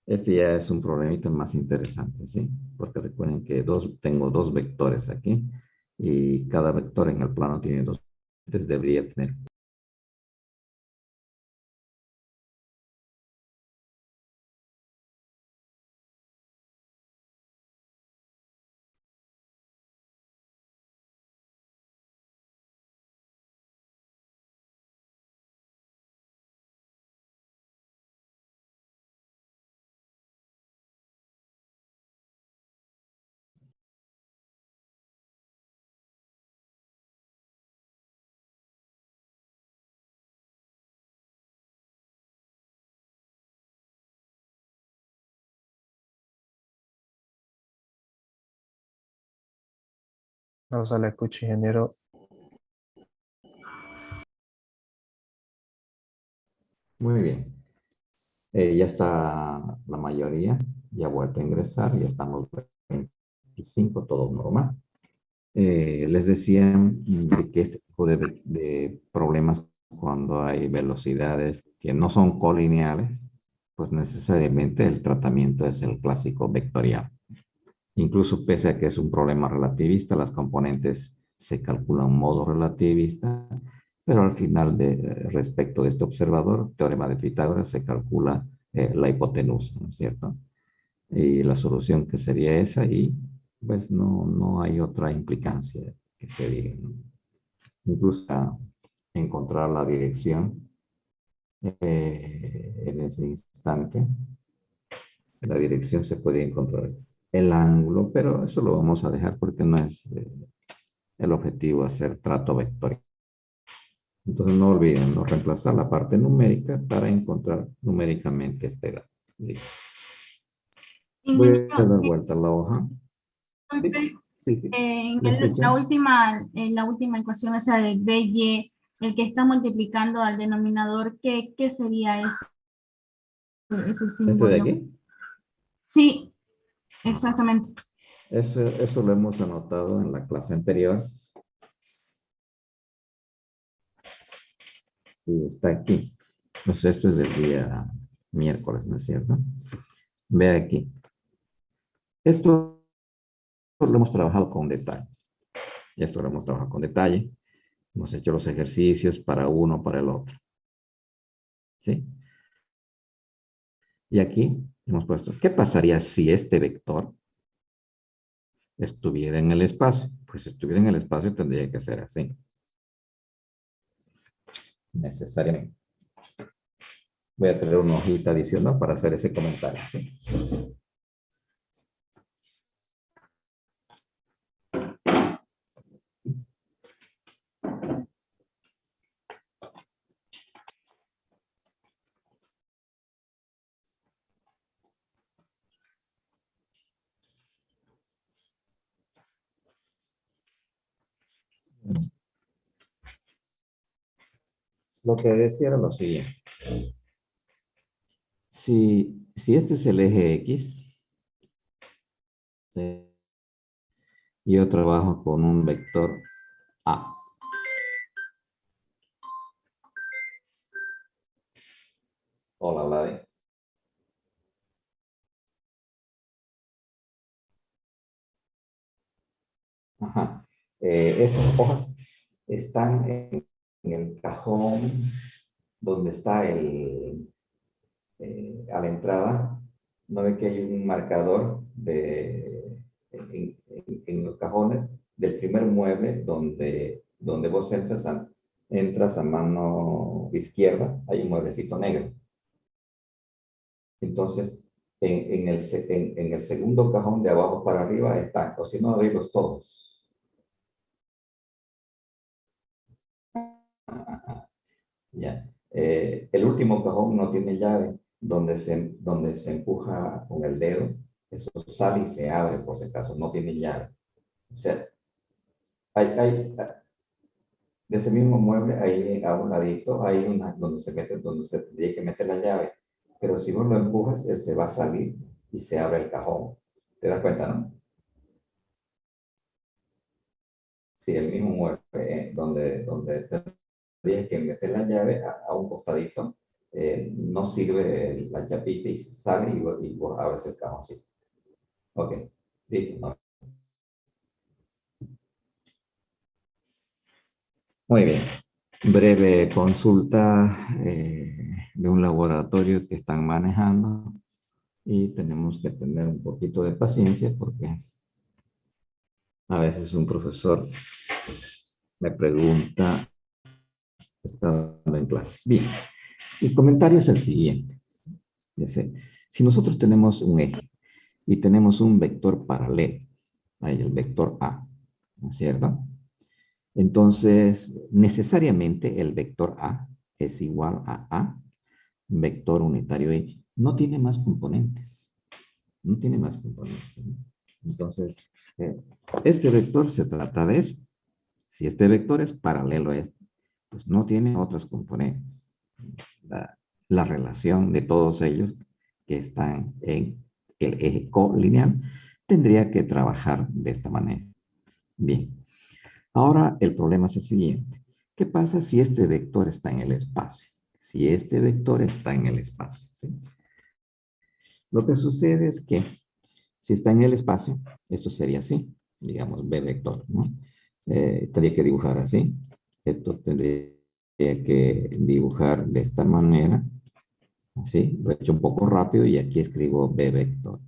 Este ya es un problemita más interesante, ¿sí? Porque recuerden que tengo dos vectores aquí y cada vector en el plano tiene dos. Entonces debería tener. No se le escucha, ingeniero. Muy bien. Ya está la mayoría, ya ha vuelto a ingresar, ya estamos 25, todo normal. Les decía de que este tipo de problemas cuando hay velocidades que no son colineales, pues necesariamente el tratamiento es el clásico vectorial. Incluso pese a que es un problema relativista, las componentes se calculan en modo relativista, pero al final, respecto de este observador, teorema de Pitágoras, se calcula la hipotenusa, ¿no es cierto? Y la solución que sería esa, y pues no hay otra implicancia que se diga, ¿no? Incluso encontrar la dirección en ese instante, la dirección se puede encontrar el ángulo, pero eso lo vamos a dejar porque no es el objetivo hacer trato vectorial. Entonces no olviden, ¿no? Reemplazar la parte numérica para encontrar numéricamente este grado. Listo. Voy a dar vuelta a la hoja. Disculpe, Sí, sí. en ¿Me escuchan? la última ecuación esa de BY, el que está multiplicando al denominador, ¿qué sería ese ¿Este de símbolo? aquí? Sí, exactamente. Eso lo hemos anotado en la clase anterior. Y está aquí. Pues esto es del día miércoles, ¿no es cierto? Ve aquí. Esto lo hemos trabajado con detalle. Esto lo hemos trabajado con detalle. Hemos hecho los ejercicios para uno, para el otro. ¿Sí? Y aquí hemos puesto, ¿qué pasaría si este vector estuviera en el espacio? Pues si estuviera en el espacio tendría que ser así. Necesariamente. Voy a traer una hojita adicional para hacer ese comentario, ¿sí? Lo que decía era lo siguiente. Si este es el eje X, ¿sí? Y yo trabajo con un vector A. Hola, Vladi. Ajá. Esas hojas están en el cajón donde está a la entrada. ¿No ve que hay un marcador en los cajones del primer mueble donde vos entras a mano izquierda? Hay un mueblecito negro. Entonces, en el segundo cajón de abajo para arriba están, o si no, abrirlos todos. Ya. El último cajón no tiene llave, donde se empuja con el dedo, eso sale y se abre por si acaso, no tiene llave. O sea, de ese mismo mueble, ahí a un ladito, hay una donde se tendría que meter la llave. Pero si vos lo empujas, él se va a salir y se abre el cajón. ¿Te das cuenta, no? Sí, el mismo mueble, donde tendrías que meter la llave a un costadito, no sirve la chapita y sale y vos abres el cajón, sí. Ok, listo. ¿No? Muy bien. Breve consulta de un laboratorio que están manejando y tenemos que tener un poquito de paciencia porque a veces un profesor me pregunta estando en clases. Bien, el comentario es el siguiente. Dice, si nosotros tenemos un eje y tenemos un vector paralelo, ahí el vector A, ¿no es cierto? Entonces, necesariamente el vector A es igual a A, vector unitario Y. No tiene más componentes. No tiene más componentes. ¿No? Entonces, este vector se trata de eso. Si este vector es paralelo a este, pues no tiene otros componentes. La relación de todos ellos que están en el eje colineal tendría que trabajar de esta manera. Bien. Ahora el problema es el siguiente. ¿Qué pasa si este vector está en el espacio? Si este vector está en el espacio, ¿sí? Lo que sucede es que si está en el espacio, esto sería así, digamos B vector, ¿no? Tendría que dibujar así. Esto tendría que dibujar de esta manera, así. Lo he hecho un poco rápido y aquí escribo B vector.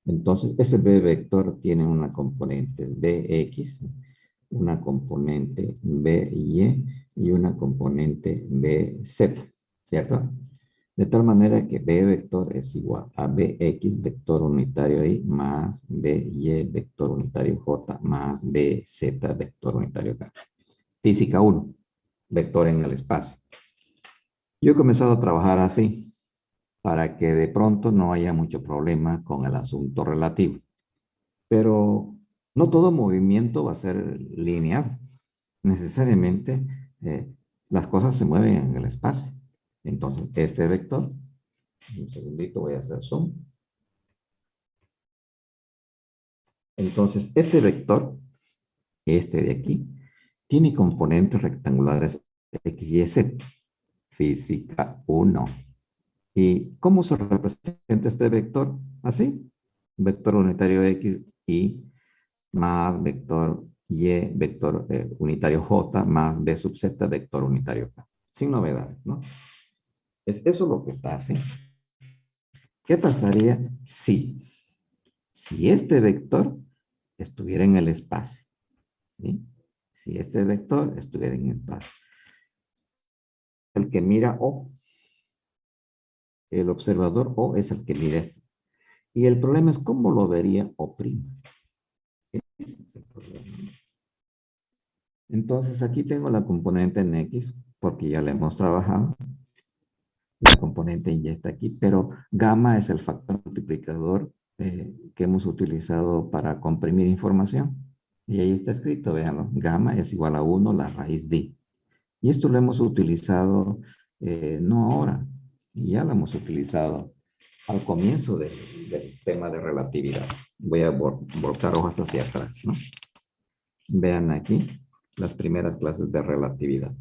Entonces, ese B vector tiene una componente Bx, una componente By y una componente Bz, ¿cierto? De tal manera que B vector es igual a Bx vector unitario Y más By vector unitario J más Bz vector unitario K. Física 1, vector en el espacio. Yo he comenzado a trabajar así para que de pronto no haya mucho problema con el asunto relativo. Pero no todo movimiento va a ser lineal. Necesariamente las cosas se mueven en el espacio. Entonces, este vector, un segundito voy a hacer zoom. Entonces, este vector, este de aquí, tiene componentes rectangulares X, Y, Z. Física 1. ¿Y cómo se representa este vector? Así. Vector unitario X, Y, más vector Y, vector unitario J, más B sub Z, vector unitario K. Sin novedades, ¿no? Es eso lo que está así. ¿Qué pasaría si este vector estuviera en el espacio? ¿Sí? Si este vector estuviera en el espacio. El que mira O, el observador O es el que mira esto. Y el problema es cómo lo vería O'. Ese es el problema. Entonces aquí tengo la componente en X, porque ya la hemos trabajado. La componente Y está aquí, pero gamma es el factor multiplicador que hemos utilizado para comprimir información. Y ahí está escrito, véanlo, gamma es igual a 1 la raíz de. Y esto lo hemos utilizado no ahora, ya lo hemos utilizado al comienzo del tema de relatividad. Voy a volcar hojas hacia atrás, ¿no? Vean aquí las primeras clases de relatividad.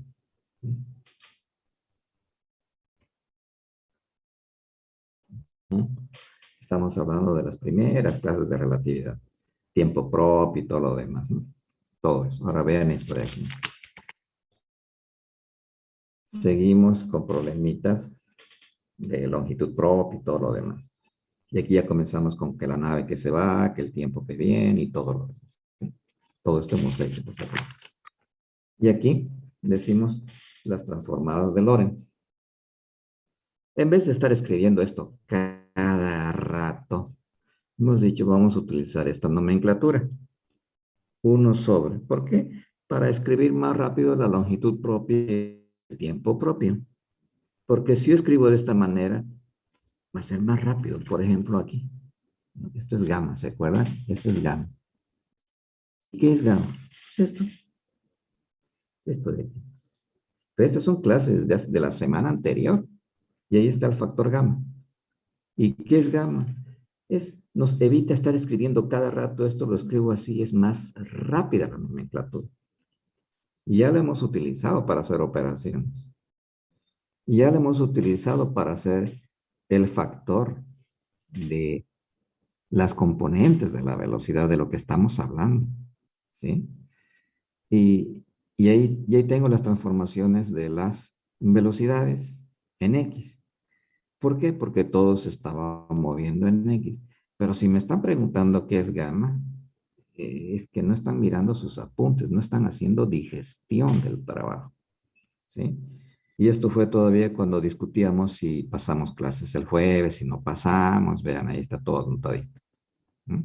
Estamos hablando de las primeras clases de relatividad. Tiempo propio y todo lo demás, ¿no? Todo eso. Ahora vean esto de aquí. Seguimos con problemitas de longitud propia y todo lo demás. Y aquí ya comenzamos con que la nave que se va, que el tiempo que viene y todo lo demás. ¿Sí? Todo esto hemos hecho. Y aquí decimos las transformadas de Lorentz. En vez de estar escribiendo esto cada rato, hemos dicho vamos a utilizar esta nomenclatura. 1 sobre. ¿Por qué? Para escribir más rápido la longitud propia y el tiempo propio. Porque si yo escribo de esta manera, va a ser más rápido. Por ejemplo, aquí. Esto es gamma, ¿se acuerdan? Esto es gamma. ¿Y qué es gamma? Esto. Esto de aquí. Pero estas son clases de la semana anterior. Y ahí está el factor gamma. ¿Y qué es gamma? Nos evita estar escribiendo cada rato. Esto lo escribo así. Es más rápida la nomenclatura. Y ya lo hemos utilizado para hacer operaciones. Y ya lo hemos utilizado para hacer el factor de las componentes de la velocidad de lo que estamos hablando. ¿Sí? Y ahí tengo las transformaciones de las velocidades en X. ¿Por qué? Porque todo se estaba moviendo en X. Pero si me están preguntando qué es gamma, es que no están mirando sus apuntes, no están haciendo digestión del trabajo. ¿Sí? Y esto fue todavía cuando discutíamos si pasamos clases el jueves, si no pasamos. Vean, ahí está todo anotadito. ¿Mm?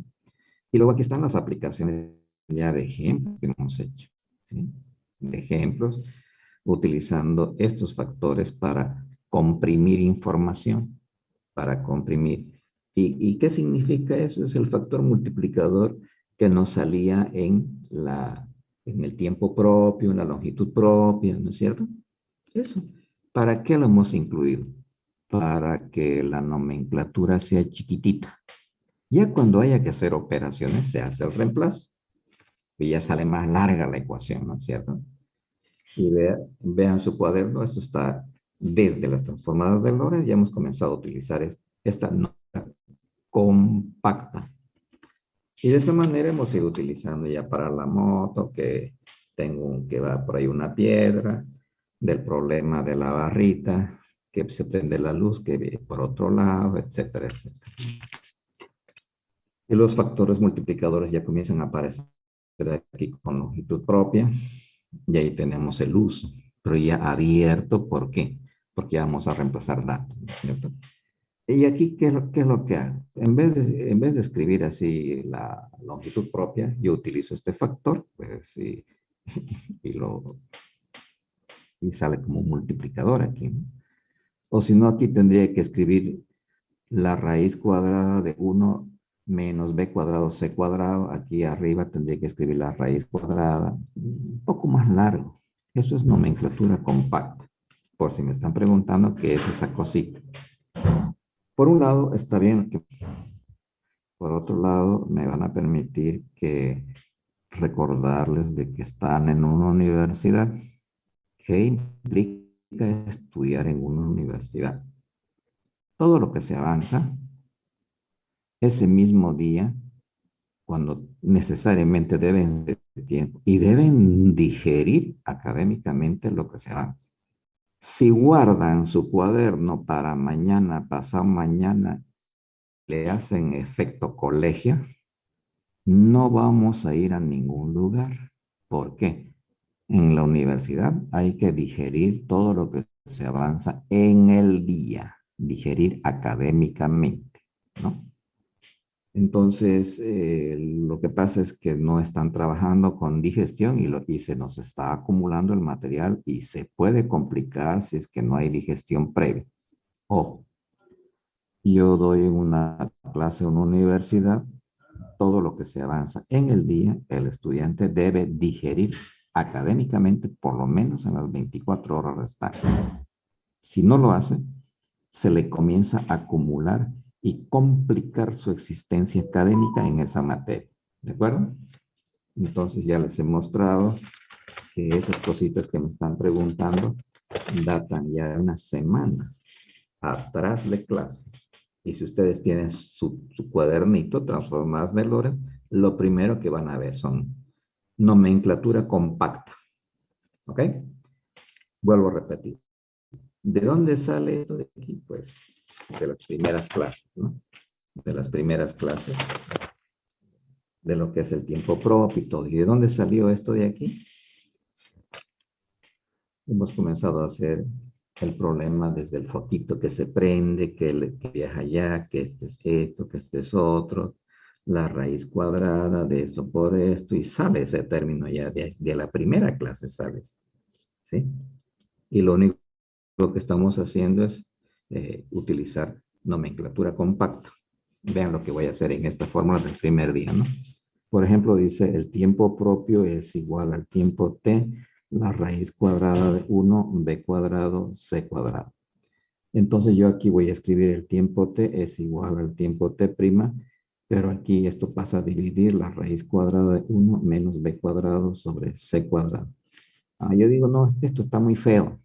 Y luego aquí están las aplicaciones ya de ejemplo que hemos hecho. ¿Sí? De ejemplos, utilizando estos factores para comprimir información. Para comprimir. ¿Y qué significa eso? Es el factor multiplicador que nos salía en el tiempo propio, en la longitud propia, ¿no es cierto? Eso. ¿Para qué lo hemos incluido? Para que la nomenclatura sea chiquitita. Ya cuando haya que hacer operaciones, se hace el reemplazo. Y ya sale más larga la ecuación, ¿no es cierto? Y vean su cuaderno, esto está desde las transformadas de Lorentz, ya hemos comenzado a utilizar esta nota compacta. Y de esa manera hemos ido utilizando ya para la moto, que que va por ahí una piedra, del problema de la barrita, que se prende la luz, que viene por otro lado, etcétera, etcétera. Y los factores multiplicadores ya comienzan a aparecer aquí con longitud propia, y ahí tenemos el uso, pero ya abierto, ¿por qué? porque ya vamos a reemplazar datos, ¿no es cierto? Y aquí, qué es lo que hago? En vez de escribir así la longitud propia, yo utilizo este factor, pues, y, y sale como un multiplicador aquí, ¿no? O si no, aquí tendría que escribir la raíz cuadrada de 1 menos b cuadrado c cuadrado. Aquí arriba tendría que escribir la raíz cuadrada, un poco más largo. Eso es nomenclatura compacta, por si me están preguntando qué es esa cosita. Por un lado, está bien que por otro lado me van a permitir que recordarles de que están en una universidad. ¿Qué implica estudiar en una universidad? Todo lo que se avanza ese mismo día, cuando necesariamente deben de tiempo y deben digerir académicamente lo que se avanza. Si guardan su cuaderno para mañana, pasado mañana, le hacen efecto colegio, no vamos a ir a ningún lugar. ¿Por qué? En la universidad hay que digerir todo lo que se avanza en el día, digerir académicamente, ¿no? Entonces, lo que pasa es que no están trabajando con digestión y se nos está acumulando el material y se puede complicar si es que no hay digestión previa. Ojo, yo doy una clase en una universidad, todo lo que se avanza en el día, el estudiante debe digerir académicamente por lo menos en las 24 horas restantes. Si no lo hace, se le comienza a acumular y complicar su existencia académica en esa materia. ¿De acuerdo? Entonces ya les he mostrado que esas cositas que me están preguntando datan ya de una semana atrás de clases. Y si ustedes tienen su cuadernito, Transformadas de Lorenz, lo primero que van a ver son nomenclatura compacta. ¿Ok? Vuelvo a repetir. ¿De dónde sale esto de aquí? Pues de las primeras clases, ¿no? De las primeras clases, de lo que es el tiempo propio y todo. ¿Y de dónde salió esto de aquí? Hemos comenzado a hacer el problema desde el foquito que se prende, que viaja allá, que este es esto, que este es otro, la raíz cuadrada de esto por esto, y sale ese término ya de la primera clase, ¿sabes? ¿Sí? Y lo único que estamos haciendo es utilizar nomenclatura compacta. Vean lo que voy a hacer en esta fórmula del primer día, ¿no? Por ejemplo, dice el tiempo propio es igual al tiempo t, la raíz cuadrada de 1, b cuadrado, c cuadrado. Entonces yo aquí voy a escribir el tiempo t es igual al tiempo t', pero aquí esto pasa a dividir la raíz cuadrada de 1 menos b cuadrado sobre c cuadrado. Yo digo, no, esto está muy feo.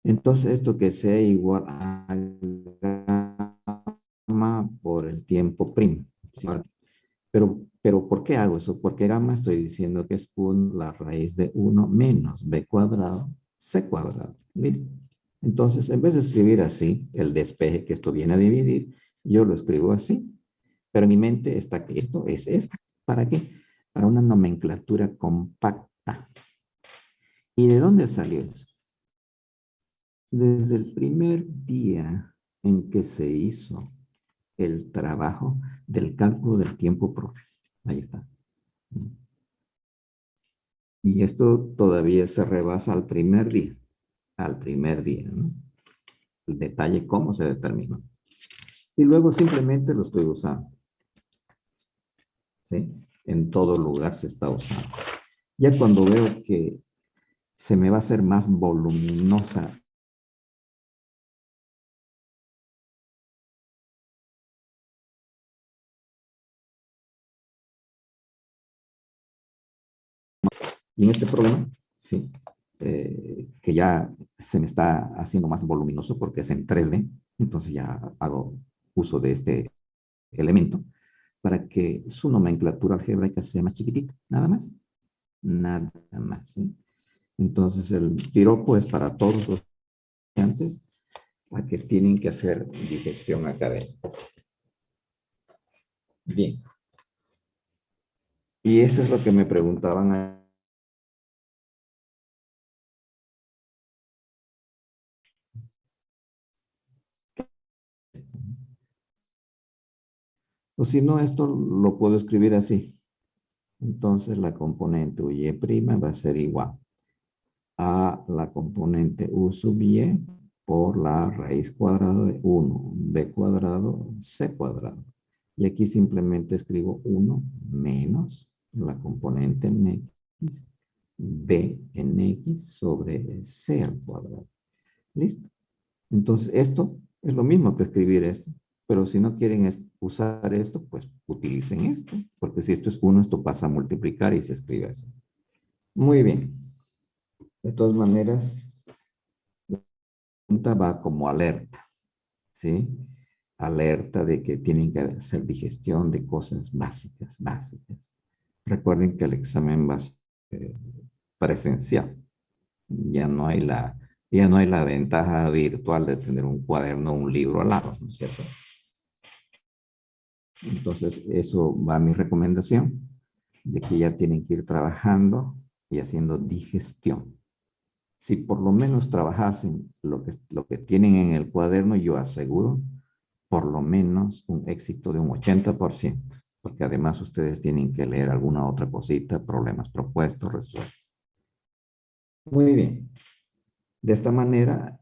Entonces esto que sea igual a gamma por el tiempo primo. Pero ¿por qué hago eso? Porque gamma estoy diciendo que es la raíz de 1 menos b cuadrado, c cuadrado. ¿Listo? Entonces, en vez de escribir así, el despeje que esto viene a dividir, yo lo escribo así. Pero en mi mente está que esto es esto. ¿Para qué? Para una nomenclatura compacta. ¿Y de dónde salió eso? Desde el primer día en que se hizo el trabajo del cálculo del tiempo propio. Ahí está. Y esto todavía se rebasa al primer día, ¿no? El detalle, cómo se determinó. Y luego simplemente lo estoy usando. ¿Sí? En todo lugar se está usando. Ya cuando veo que se me va a hacer más voluminosa y en este problema, sí, que ya se me está haciendo más voluminoso porque es en 3D, entonces ya hago uso de este elemento para que su nomenclatura algebraica sea más chiquitita, nada más. Nada más. ¿Sí? Entonces el piropo es para todos los estudiantes a que tienen que hacer digestión académica. Bien. Y eso es lo que me preguntaban. O si no, esto lo puedo escribir así. Entonces la componente y' va a ser igual a la componente u sub y por la raíz cuadrada de 1, b cuadrado, c cuadrado. Y aquí simplemente escribo 1 menos la componente en x, b en x sobre c al cuadrado. ¿Listo? Entonces esto es lo mismo que escribir esto. Pero si no quieren usar esto, pues utilicen esto. Porque si esto es 1, esto pasa a multiplicar y se escribe así. Muy bien. De todas maneras, la pregunta va como alerta, ¿sí? Alerta de que tienen que hacer digestión de cosas básicas. Recuerden que el examen va a ser presencial. Ya no hay la ventaja virtual de tener un cuaderno o un libro al lado, ¿no es cierto? Entonces, eso va a mi recomendación, de que ya tienen que ir trabajando y haciendo digestión. Si por lo menos trabajasen lo que tienen en el cuaderno, yo aseguro por lo menos un éxito de un 80%, porque además ustedes tienen que leer alguna otra cosita, problemas propuestos, resueltos. Muy bien. De esta manera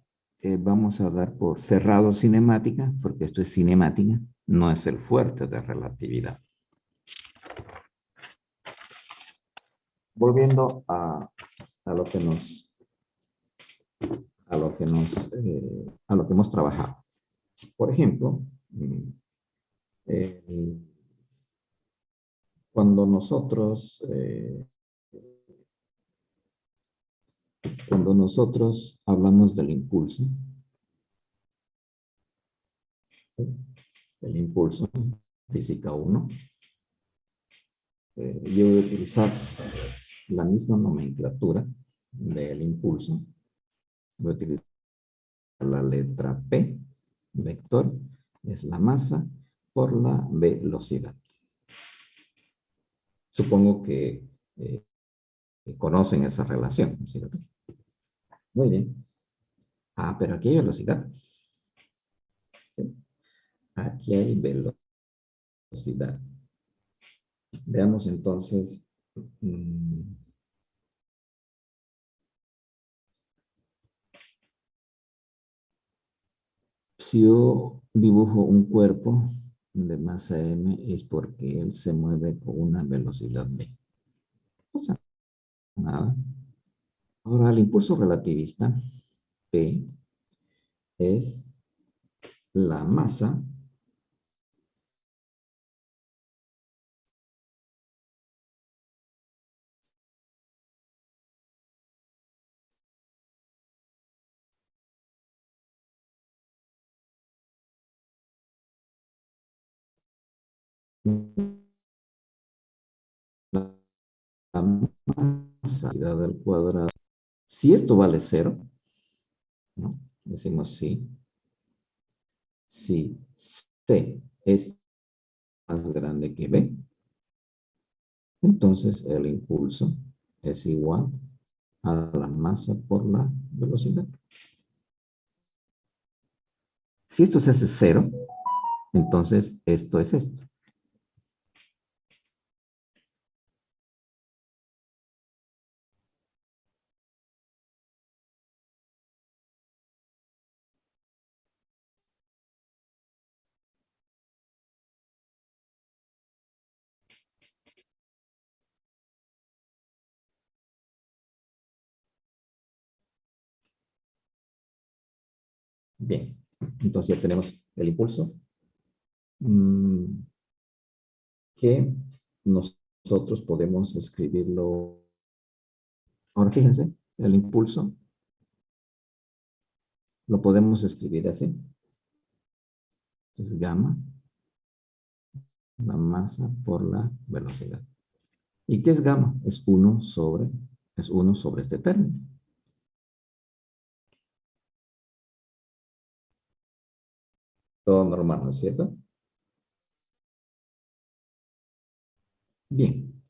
vamos a dar por cerrado cinemática, porque esto es cinemática, no es el fuerte de relatividad. Volviendo a lo que hemos trabajado. Por ejemplo, cuando nosotros hablamos del impulso, ¿sí? El impulso, física 1, yo voy a utilizar la misma nomenclatura del impulso. Voy a utilizar la letra P, vector, es la masa por la velocidad. Supongo que conocen esa relación, ¿no es cierto? Muy bien. Ah, pero aquí hay velocidad. ¿Sí? Aquí hay velocidad. Veamos entonces. Si yo dibujo un cuerpo de masa m, es porque él se mueve con una velocidad v. O sea, nada. Ahora, el impulso relativista, P, es la masa la masa al cuadrado. Si esto vale 0, ¿no? Decimos sí. Si C es más grande que B, entonces el impulso es igual a la masa por la velocidad. Si esto se hace 0, entonces esto es esto. Bien, entonces ya tenemos el impulso que nosotros podemos escribirlo. Ahora fíjense, el impulso lo podemos escribir así. Es gamma, la masa por la velocidad. ¿Y qué es gamma? Es 1 sobre este término. Todo normal, ¿no es cierto? Bien.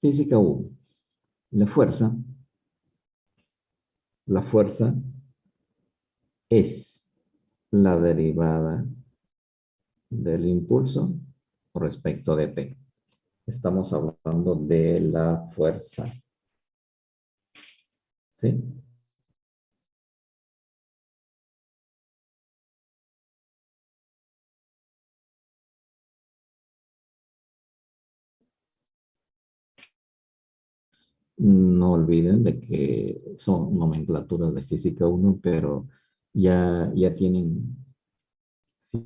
Física 1. La fuerza es la derivada del impulso respecto de T. Estamos hablando de la fuerza. ¿Sí? No olviden de que son nomenclaturas de física 1, pero ya tienen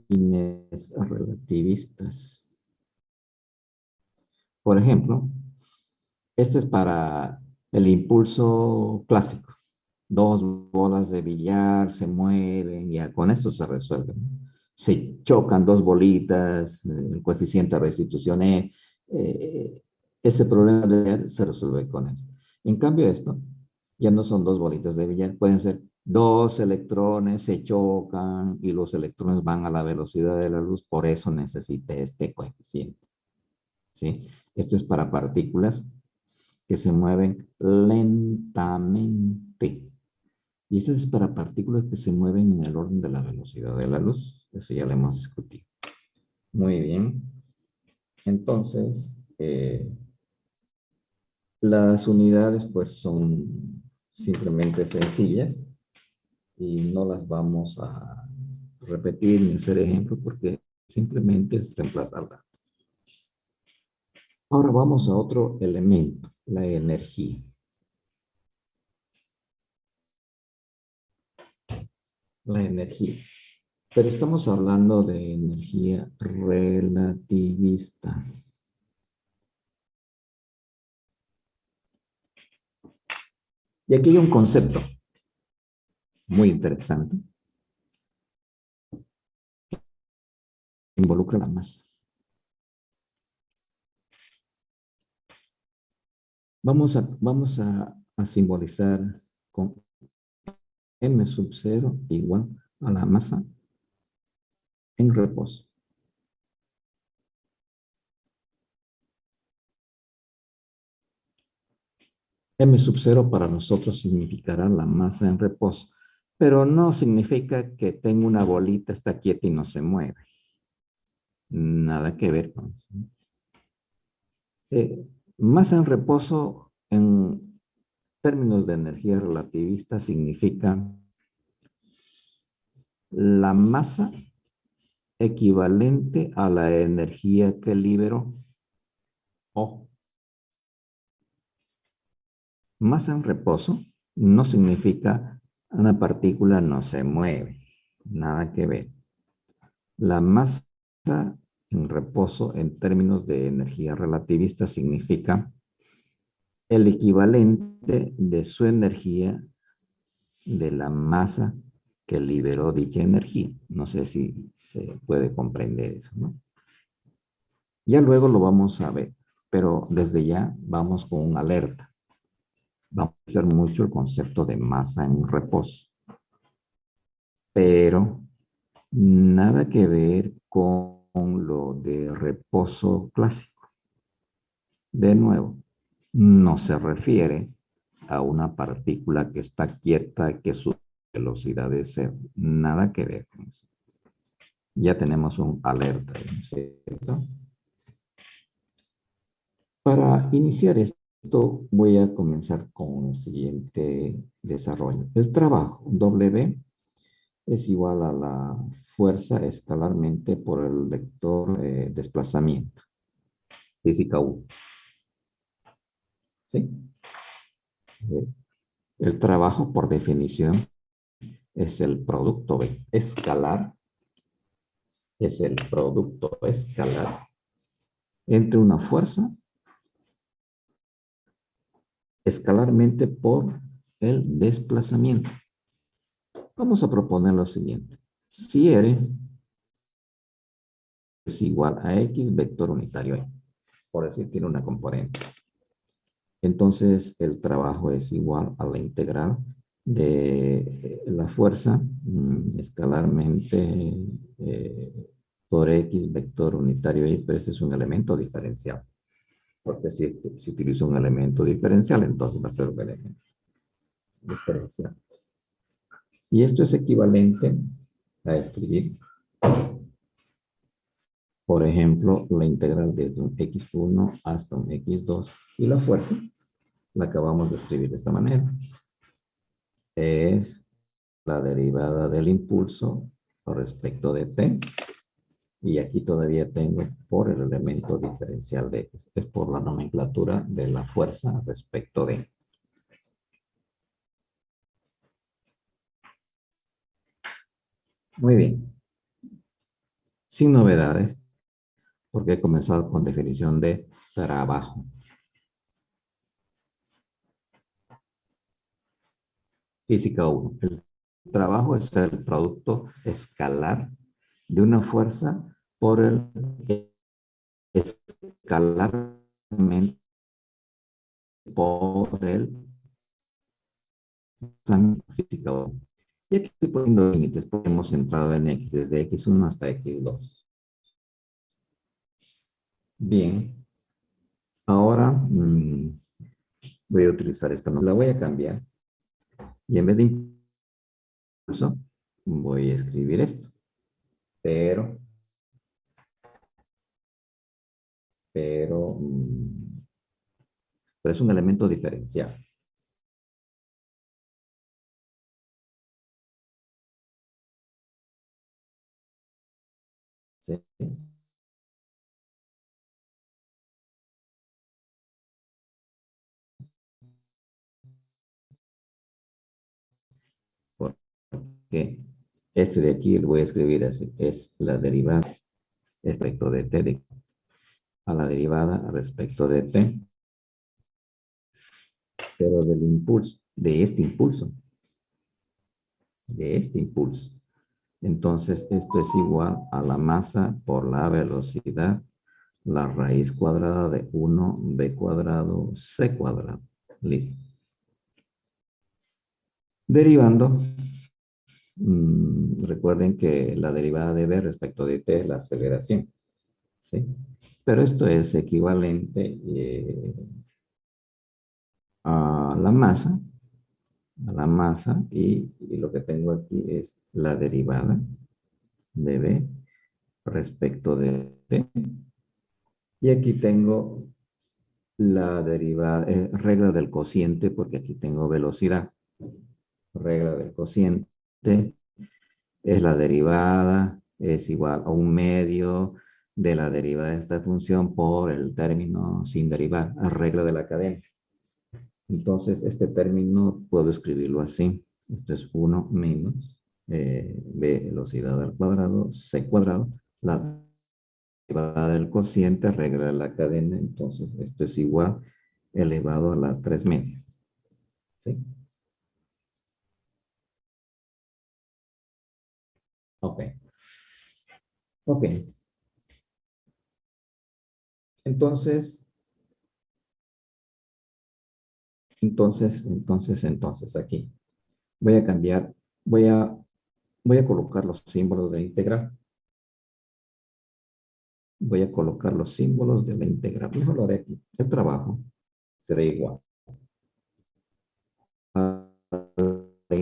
fines relativistas. Por ejemplo, este es para el impulso clásico. Dos bolas de billar se mueven, ya con esto se resuelve. Se chocan dos bolitas, el coeficiente de restitución E. Ese problema de billar se resuelve con eso. En cambio esto, ya no son dos bolitas de billar, pueden ser dos electrones, se chocan y los electrones van a la velocidad de la luz, por eso necesita este coeficiente. ¿Sí? Esto es para partículas que se mueven lentamente. Y esto es para partículas que se mueven en el orden de la velocidad de la luz. Eso ya lo hemos discutido. Muy bien. Entonces, las unidades pues son simplemente sencillas y no las vamos a repetir ni hacer ejemplos porque simplemente es reemplazarla. Ahora vamos a otro elemento, la energía. La energía. Pero estamos hablando de energía relativista. Y aquí hay un concepto muy interesante. Involucra la masa. Vamos a simbolizar con m sub 0 igual a la masa en reposo. M sub 0 para nosotros significará la masa en reposo, pero no significa que tenga una bolita, está quieta y no se mueve. Nada que ver con eso. Masa en reposo en términos de energía relativista significa la masa equivalente a la energía que liberó. Ojo. Masa en reposo no significa una partícula no se mueve. Nada que ver. La masa en reposo en términos de energía relativista significa el equivalente de su energía de la masa que liberó dicha energía. No sé si se puede comprender eso, ¿no? Ya luego lo vamos a ver, pero desde ya vamos con una alerta. Vamos a hacer mucho el concepto de masa en reposo, pero nada que ver con lo de reposo clásico. De nuevo, no se refiere a una partícula que está quieta, que su velocidad es cero. Nada que ver con eso. Ya tenemos un alerta, ¿cierto? Para iniciar esto, voy a comenzar con el siguiente desarrollo. El trabajo W es igual a la fuerza escalarmente por el vector desplazamiento. Física 1. ¿Sí? El trabajo, por definición, es el producto B. Escalar es el producto escalar entre una fuerza escalarmente por el desplazamiento. Vamos a proponer lo siguiente. Si R es igual a X vector unitario Y, por decir, tiene una componente. Entonces, el trabajo es igual a la integral de la fuerza escalarmente por X vector unitario Y, pero este es un elemento diferencial. Porque si utiliza un elemento diferencial, entonces va a ser un elemento diferencial. Y esto es equivalente a escribir Por ejemplo, la integral desde un x1 hasta un x2 y la fuerza la acabamos de escribir de esta manera. Es la derivada del impulso respecto de t. Y aquí todavía tengo por el elemento diferencial de x. Es por la nomenclatura de la fuerza respecto de. Muy bien. Sin novedades, porque he comenzado con definición de trabajo. Física 1. El trabajo es el producto escalar de una fuerza por el escalarmente por el física 1. Y aquí estoy poniendo límites, porque hemos entrado en x desde x1 hasta x2. Bien. Ahora voy a utilizar esta, la voy a cambiar. Y en vez de impulso, voy a escribir esto. Pero es un elemento diferencial. ¿Sí? Porque este de aquí lo voy a escribir así. Es la derivada respecto de t a la derivada respecto de t. Pero del impulso, de este impulso. De este impulso. Entonces, esto es igual a la masa por la velocidad, la raíz cuadrada de 1b cuadrado c cuadrado. Listo. Derivando, recuerden que la derivada de b respecto de t es la aceleración. ¿Sí? Pero esto es equivalente a la masa, y lo que tengo aquí es la derivada de b respecto de t. Y aquí tengo la derivada, regla del cociente, porque aquí tengo velocidad. Regla del cociente es la derivada, es igual a un medio de la derivada de esta función por el término sin derivar, a regla de la cadena. Entonces, este término puedo escribirlo así. Esto es 1 menos b velocidad al cuadrado, c cuadrado, la derivada del cociente, regla de la cadena. Entonces, esto es igual elevado a la 3 media. ¿Sí? Ok. Ok. Entonces, aquí. Voy a cambiar, voy a colocar los símbolos de integral. Voy a colocar los símbolos de la integral. Mejor lo haré aquí. El trabajo será igual a la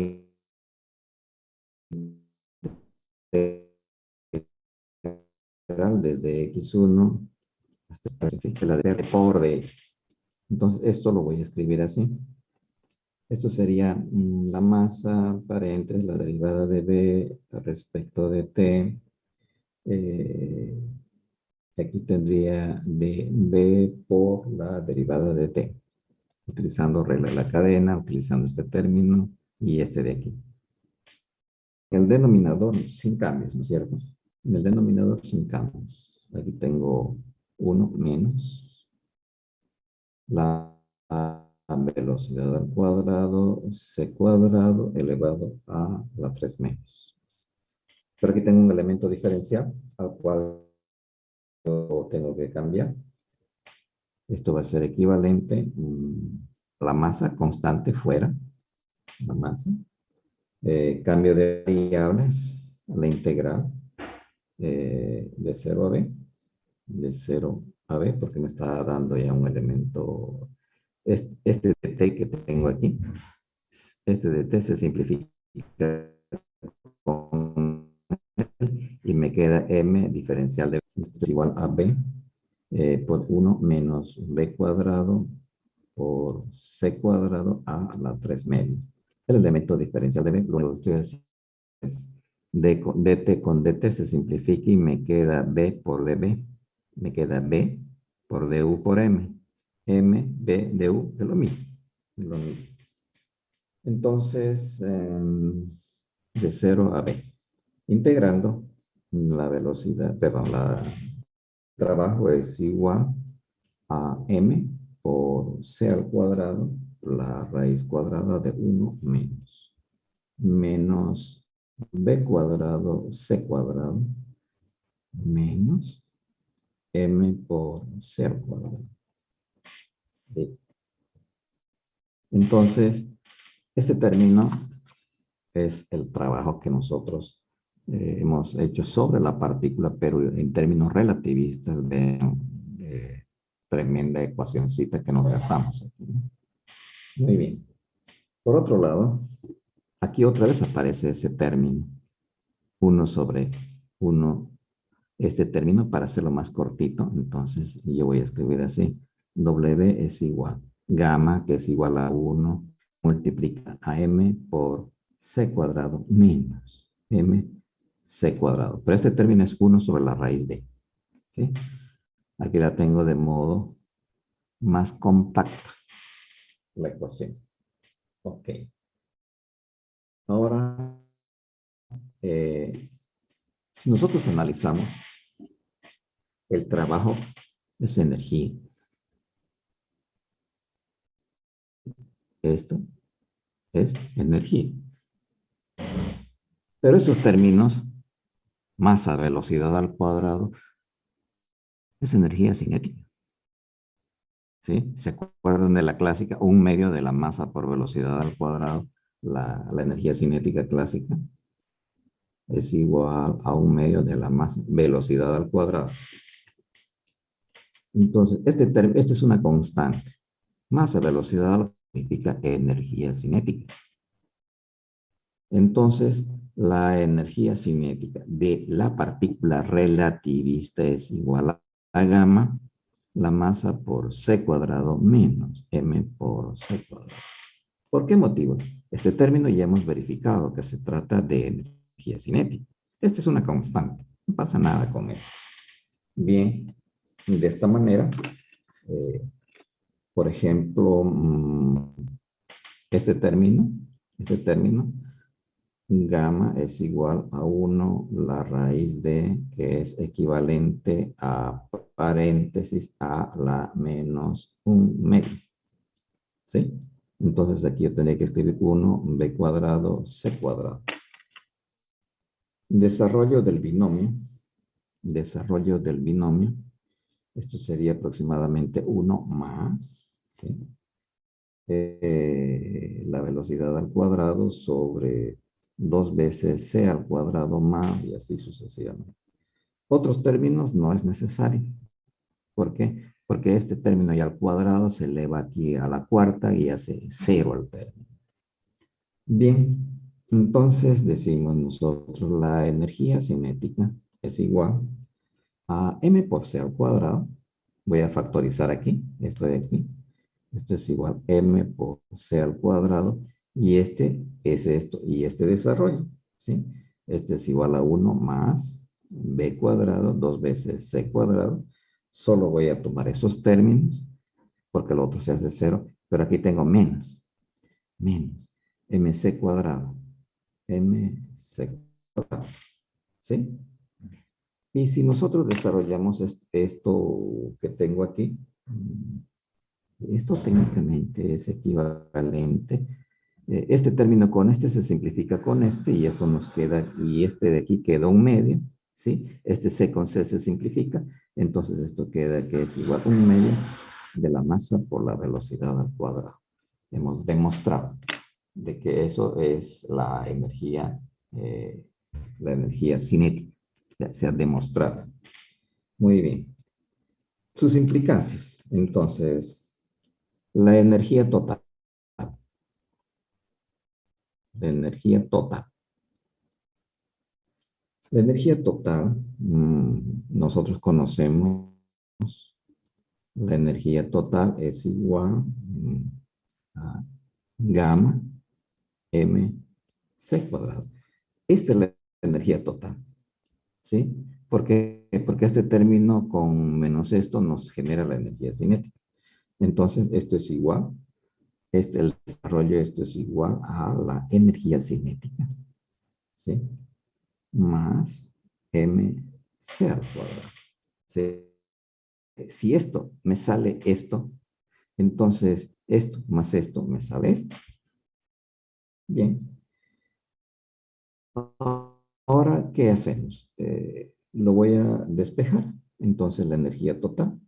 integral desde x1 hasta la de por de. Entonces, esto lo voy a escribir así. Esto sería la masa, paréntesis, la derivada de b respecto de t. Aquí tendría de b por la derivada de t. Utilizando regla de la cadena, utilizando este término y este de aquí. El denominador sin cambios, ¿no es cierto? En el denominador sin cambios. Aquí tengo 1 menos la velocidad al cuadrado, c cuadrado, elevado a la 3 menos. Pero aquí tengo un elemento diferencial al cual yo tengo que cambiar. Esto va a ser equivalente a la masa constante fuera, la masa. Cambio de variables, la integral de 0 a b, de 0 a b, porque me está dando ya un elemento, este de t que tengo aquí, este de t se simplifica con y me queda m diferencial de es igual a b por 1 menos b cuadrado por c cuadrado a la 3 medios. El elemento diferencial de b, lo único que estoy haciendo es dt con dt se simplifica y me queda b por db. Me queda b por du por m. M, b, du es lo mismo. Es lo mismo. Entonces, de 0 a b. Integrando la velocidad, perdón, la trabajo es igual a m por c al cuadrado, la raíz cuadrada de 1 menos b cuadrado c cuadrado menos m por c al cuadrado. Bien. Entonces, este término es el trabajo que nosotros hemos hecho sobre la partícula, pero en términos relativistas, vean, tremenda ecuacioncita que nos gastamos aquí, ¿no? Muy bien. Por otro lado, aquí otra vez aparece ese término, 1 sobre 1, este término para hacerlo más cortito, entonces yo voy a escribir así, W es igual, gamma, que es igual a 1, multiplica a m por c cuadrado menos m c cuadrado. Pero este término es 1 sobre la raíz de, ¿sí? Aquí la tengo de modo más compacta, la ecuación. Ok. Ahora, si nosotros analizamos el trabajo es energía. Esto es energía. Pero estos términos, masa, velocidad al cuadrado, es energía cinética. ¿Sí? ¿Se acuerdan de la clásica? Un medio de la masa por velocidad al cuadrado, la energía cinética clásica, es igual a un medio de la masa, velocidad al cuadrado. Entonces, esta es una constante. Masa, velocidad significa energía cinética. Entonces, la energía cinética de la partícula relativista es igual a gamma, la masa por c cuadrado menos m por c cuadrado. ¿Por qué motivo? Este término ya hemos verificado que se trata de energía cinética. Esta es una constante, no pasa nada con él. Bien, de esta manera, por ejemplo, este término, gamma es igual a 1 la raíz de, que es equivalente a paréntesis a la menos 1 medio. ¿Sí? Entonces aquí yo tendría que escribir 1 b cuadrado c cuadrado. Desarrollo del binomio. Desarrollo del binomio. Esto sería aproximadamente 1 más, ¿sí? La velocidad al cuadrado sobre 2 veces c al cuadrado más y así sucesivamente. Otros términos no es necesario. ¿Por qué? Porque este término y al cuadrado se eleva aquí a la cuarta y hace 0 al término. Bien, entonces decimos nosotros la energía cinética es igual a m por c al cuadrado. Voy a factorizar aquí, esto de aquí. Esto es igual a m por c al cuadrado. Y este es esto, y este desarrollo, ¿sí? Este es igual a 1 más b cuadrado, 2 veces c cuadrado. Solo voy a tomar esos términos, porque lo otro se hace 0. Pero aquí tengo menos mc cuadrado, mc cuadrado, ¿sí? Y si nosotros desarrollamos esto que tengo aquí, esto técnicamente es equivalente. Este término con este se simplifica con este y esto nos queda, y este de aquí queda un medio, ¿sí? Este c con c se simplifica, entonces esto queda que es igual a un medio de la masa por la velocidad al cuadrado. Hemos demostrado de que eso es la energía cinética. Ya se ha demostrado. Muy bien. Sus implicancias. Entonces, la energía total. La energía total. La energía total, nosotros conocemos, la energía total es igual a gamma mc cuadrado. Esta es la energía total, ¿sí? Porque este término con menos esto nos genera la energía cinética. Entonces, esto es igual, el desarrollo, esto es igual a la energía cinética, ¿sí? Más mc al cuadrado. ¿Sí? Si esto me sale esto, entonces esto más esto me sale esto. Bien. Ahora, ¿qué hacemos? Lo voy a despejar. Entonces, la energía total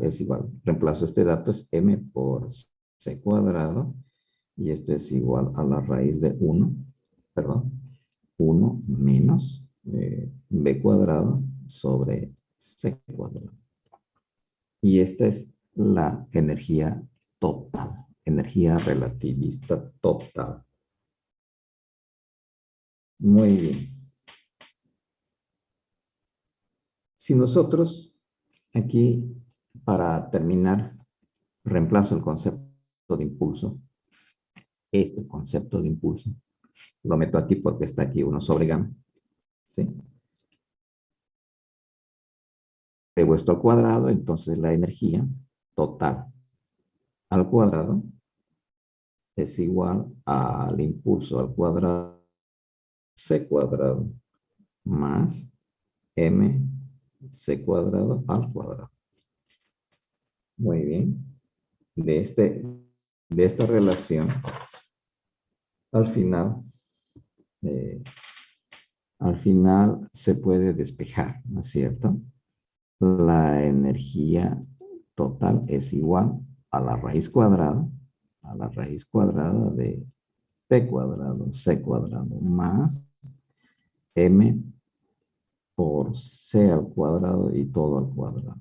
es igual. Reemplazo este dato, es m por c cuadrado, y esto es igual a la raíz de 1, perdón, 1 menos b cuadrado sobre c cuadrado. Y esta es la energía total, energía relativista total. Muy bien. Si nosotros aquí, para terminar, reemplazo el concepto de impulso, este concepto de impulso, lo meto aquí porque está aquí 1 sobre gamma, ¿sí? Pego esto al cuadrado, entonces la energía total al cuadrado es igual al impulso al cuadrado, c cuadrado, más mc cuadrado al cuadrado. Muy bien. De esta relación, al final se puede despejar, ¿no es cierto? La energía total es igual a la raíz cuadrada de p cuadrado, c cuadrado, más m por c al cuadrado y todo al cuadrado.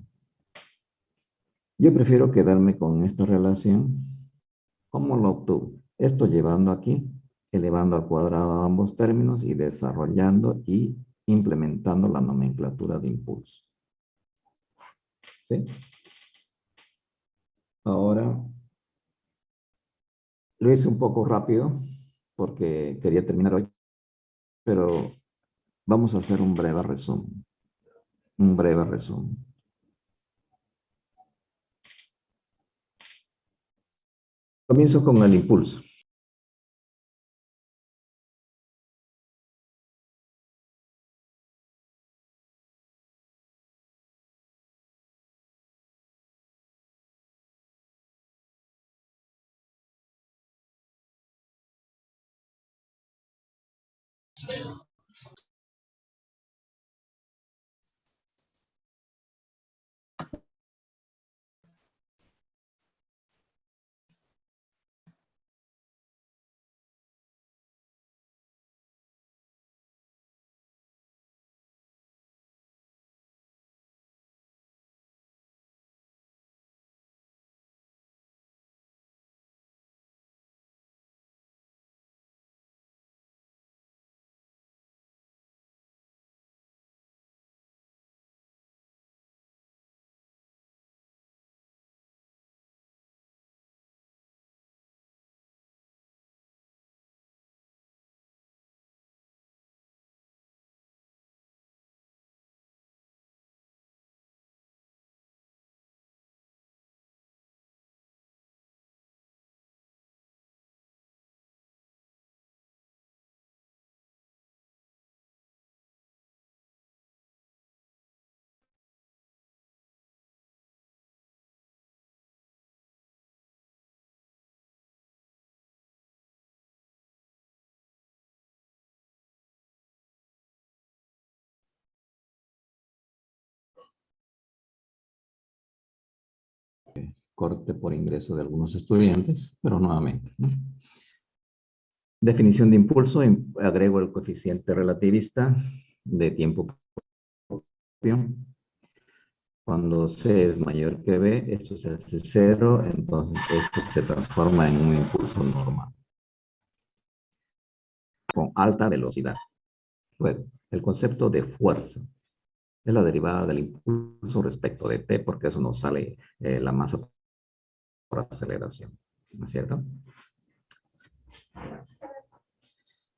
Yo prefiero quedarme con esta relación. ¿Cómo lo obtuve? Esto llevando aquí, elevando al cuadrado ambos términos y desarrollando y implementando la nomenclatura de impulso. ¿Sí? Ahora, lo hice un poco rápido porque quería terminar hoy, pero vamos a hacer un breve resumen. Un breve resumen. Comienzo con el impulso. Corte por ingreso de algunos estudiantes, pero nuevamente, ¿no? Definición de impulso, agrego el coeficiente relativista de tiempo propio. Cuando C es mayor que B, esto se hace 0, entonces esto se transforma en un impulso normal con alta velocidad. Luego, el concepto de fuerza es la derivada del impulso respecto de t, porque eso nos sale la masa por aceleración, ¿no es cierto?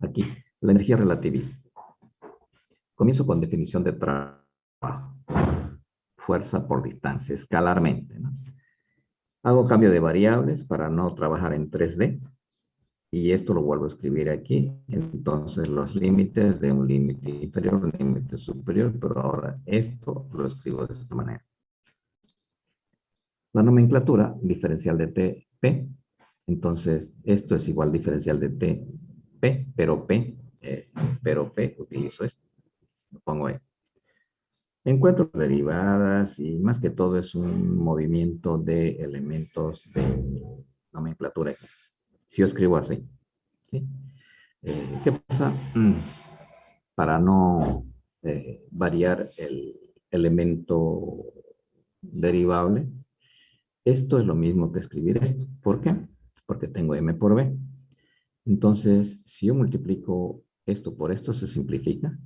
Aquí, la energía relativista. Comienzo con definición de trabajo. Fuerza por distancia, escalarmente, ¿no? Hago cambio de variables para no trabajar en 3D. Y esto lo vuelvo a escribir aquí. Entonces, los límites de un límite inferior, un límite superior, pero ahora esto lo escribo de esta manera. La nomenclatura diferencial de T, P. Entonces, esto es igual diferencial de T, P, pero P, utilizo esto. Lo pongo ahí. Encuentro derivadas y más que todo es un movimiento de elementos de nomenclatura. Si yo escribo así, ¿sí? ¿Qué pasa? Para no variar el elemento derivable, esto es lo mismo que escribir esto. ¿Por qué? Porque tengo m por b. Entonces, si yo multiplico esto por esto, se simplifica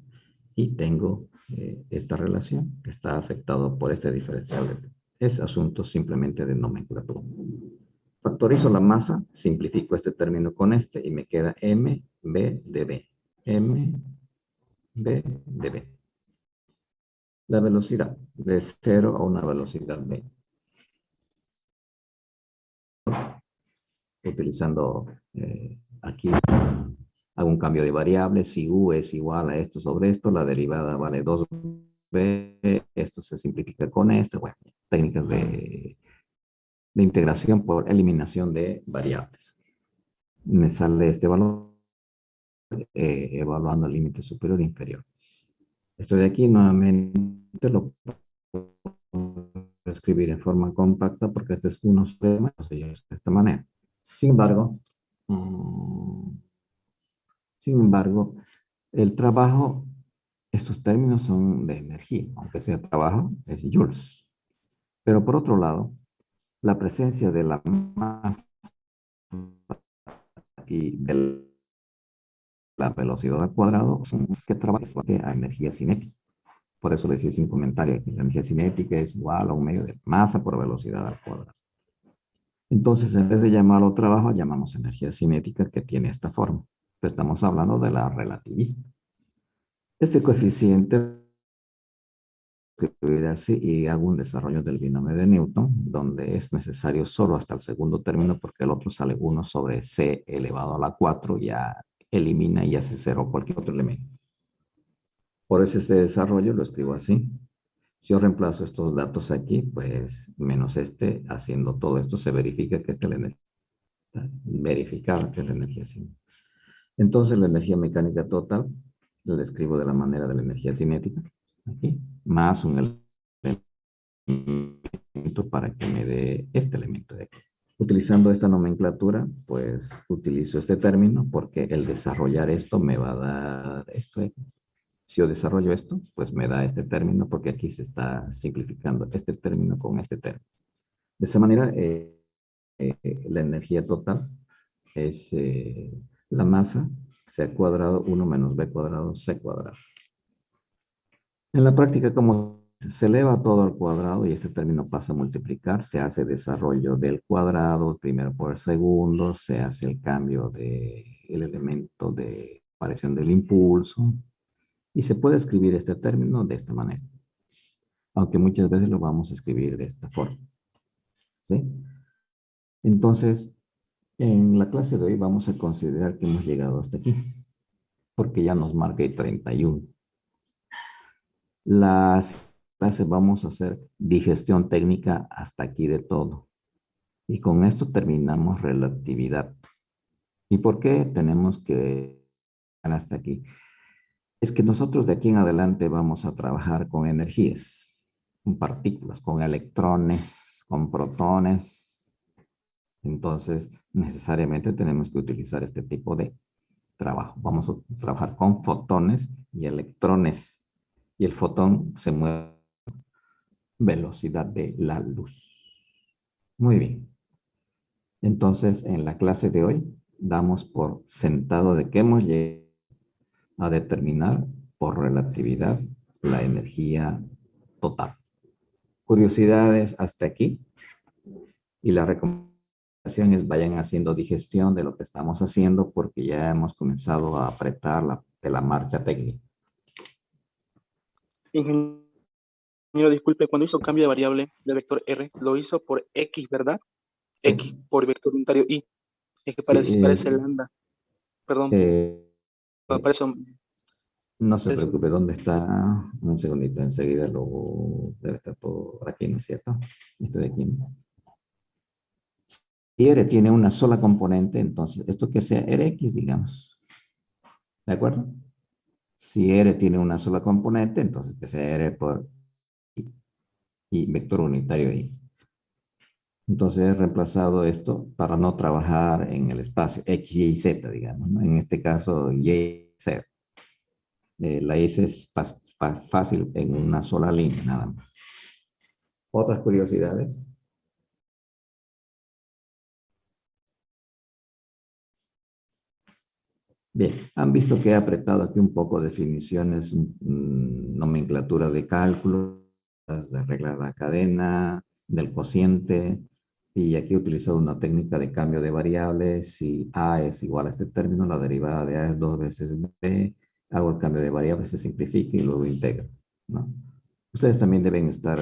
y tengo esta relación que está afectado por este diferencial. Es asunto simplemente de nomenclatura. Factorizo la masa, simplifico este término con este y me queda m b de b. M b de b. La velocidad de 0 a una velocidad b. Utilizando aquí hago un cambio de variable. Si u es igual a esto sobre esto, la derivada vale 2b. Esto se simplifica con esto. Bueno, técnicas de integración por eliminación de variables. Me sale este valor evaluando el límite superior e inferior. Esto de aquí nuevamente lo puedo escribir en forma compacta porque este es uno supremo de esta manera. Sin embargo, el trabajo, estos términos son de energía, aunque sea trabajo, es joules. Pero por otro lado, la presencia de la masa y de la velocidad al cuadrado son que trabajan a energía cinética. Por eso le decía sin comentario que la energía cinética es igual a un medio de masa por velocidad al cuadrado. Entonces, en vez de llamarlo trabajo, llamamos energía cinética que tiene esta forma. Pero estamos hablando de la relativista. Este coeficiente así y hago un desarrollo del binomio de Newton, donde es necesario solo hasta el segundo término, porque el otro sale 1 sobre c elevado a la 4, ya elimina y hace 0 cualquier otro elemento. Por eso este desarrollo lo escribo así. Si yo reemplazo estos datos aquí, pues menos este, haciendo todo esto, se verifica que esta es la energía. Verificada que es la energía cinética. Entonces la energía mecánica total la escribo de la manera de la energía cinética, aquí, más un elemento para que me dé este elemento de aquí. Utilizando esta nomenclatura, pues utilizo este término porque el desarrollar esto me va a dar esto. Si yo desarrollo esto, pues me da este término porque aquí se está simplificando este término con este término. De esa manera, la energía total es la masa c cuadrado 1 menos b cuadrado c cuadrado. En la práctica, como se eleva todo al cuadrado y este término pasa a multiplicar, se hace desarrollo del cuadrado, primero por el segundo, se hace el cambio del elemento de aparición del impulso, y se puede escribir este término de esta manera. Aunque muchas veces lo vamos a escribir de esta forma. ¿Sí? Entonces, en la clase de hoy vamos a considerar que hemos llegado hasta aquí. Porque ya nos marca el 31. Las clases vamos a hacer digestión técnica hasta aquí de todo. Y con esto terminamos relatividad. ¿Y por qué tenemos que hasta aquí? Es que nosotros de aquí en adelante vamos a trabajar con energías, con partículas, con electrones, con protones. Entonces, necesariamente tenemos que utilizar este tipo de trabajo. Vamos a trabajar con fotones y electrones. Y el fotón se mueve a velocidad de la luz. Muy bien. Entonces, en la clase de hoy, damos por sentado de que hemos llegado a determinar por relatividad la energía total. Curiosidades hasta aquí. Y la recomendación es vayan haciendo digestión de lo que estamos haciendo porque ya hemos comenzado a apretar la marcha técnica. Ingeniero, disculpe, cuando hizo cambio de variable del vector R, lo hizo por X, ¿verdad? Sí. X por vector unitario Y. Es que Sí, parece lambda. Perdón, para eso. no se Eso. preocupe, ¿dónde está? Un segundito, enseguida lo debe estar por aquí, ¿no es cierto? Esto de aquí. Si R tiene una sola componente, entonces esto que sea Rx, digamos. ¿De acuerdo? Si R tiene una sola componente, entonces que sea R por y vector unitario Y. Entonces he reemplazado esto para no trabajar en el espacio X, Y, Z, digamos, ¿no? En este caso, Y, Z. La S es fácil en una sola línea, nada más. ¿Otras curiosidades? Bien, han visto que he apretado aquí un poco definiciones, nomenclatura de cálculo, de regla de la cadena, del cociente, y aquí he utilizado una técnica de cambio de variables. Si A es igual a este término, la derivada de A es 2 veces B, hago el cambio de variables, se simplifica y luego integro, ¿no? Ustedes también deben estar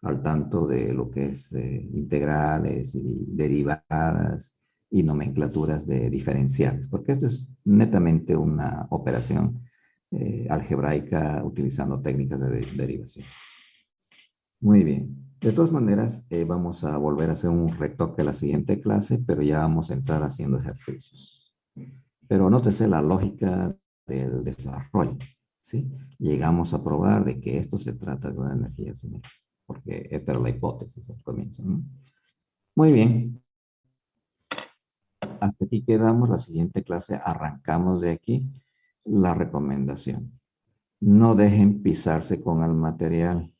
al tanto de lo que es integrales y derivadas y nomenclaturas de diferenciales, porque esto es netamente una operación algebraica utilizando técnicas de derivación. Muy bien. De todas maneras, vamos a volver a hacer un retoque a la siguiente clase, pero ya vamos a entrar haciendo ejercicios. Pero nótese la lógica del desarrollo, ¿sí? Llegamos a probar de que esto se trata de una energía cinética, porque esta era la hipótesis al comienzo, ¿no? Muy bien. Hasta aquí quedamos. La siguiente clase arrancamos de aquí. La recomendación. No dejen pisarse con el material.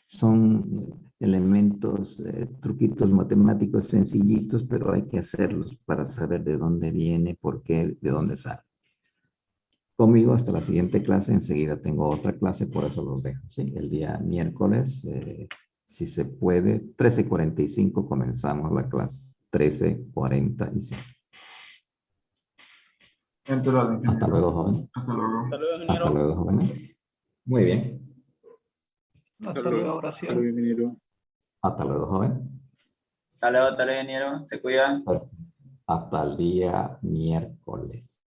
Son elementos, truquitos matemáticos sencillitos, pero hay que hacerlos para saber de dónde viene, por qué, de dónde sale. Conmigo hasta la siguiente clase. Enseguida tengo otra clase, por eso los dejo, ¿sí? El día miércoles, si se puede, 13:45 comenzamos la clase. 13:45. Entrada, ingeniero. Hasta luego, jóvenes. Hasta luego. Hasta luego, Hasta ingeniero. luego, jóvenes. Muy bien. Hasta luego, oración. Ingeniero. Hasta luego, joven. Hasta luego, ingeniero. Se cuida. Hasta el día miércoles.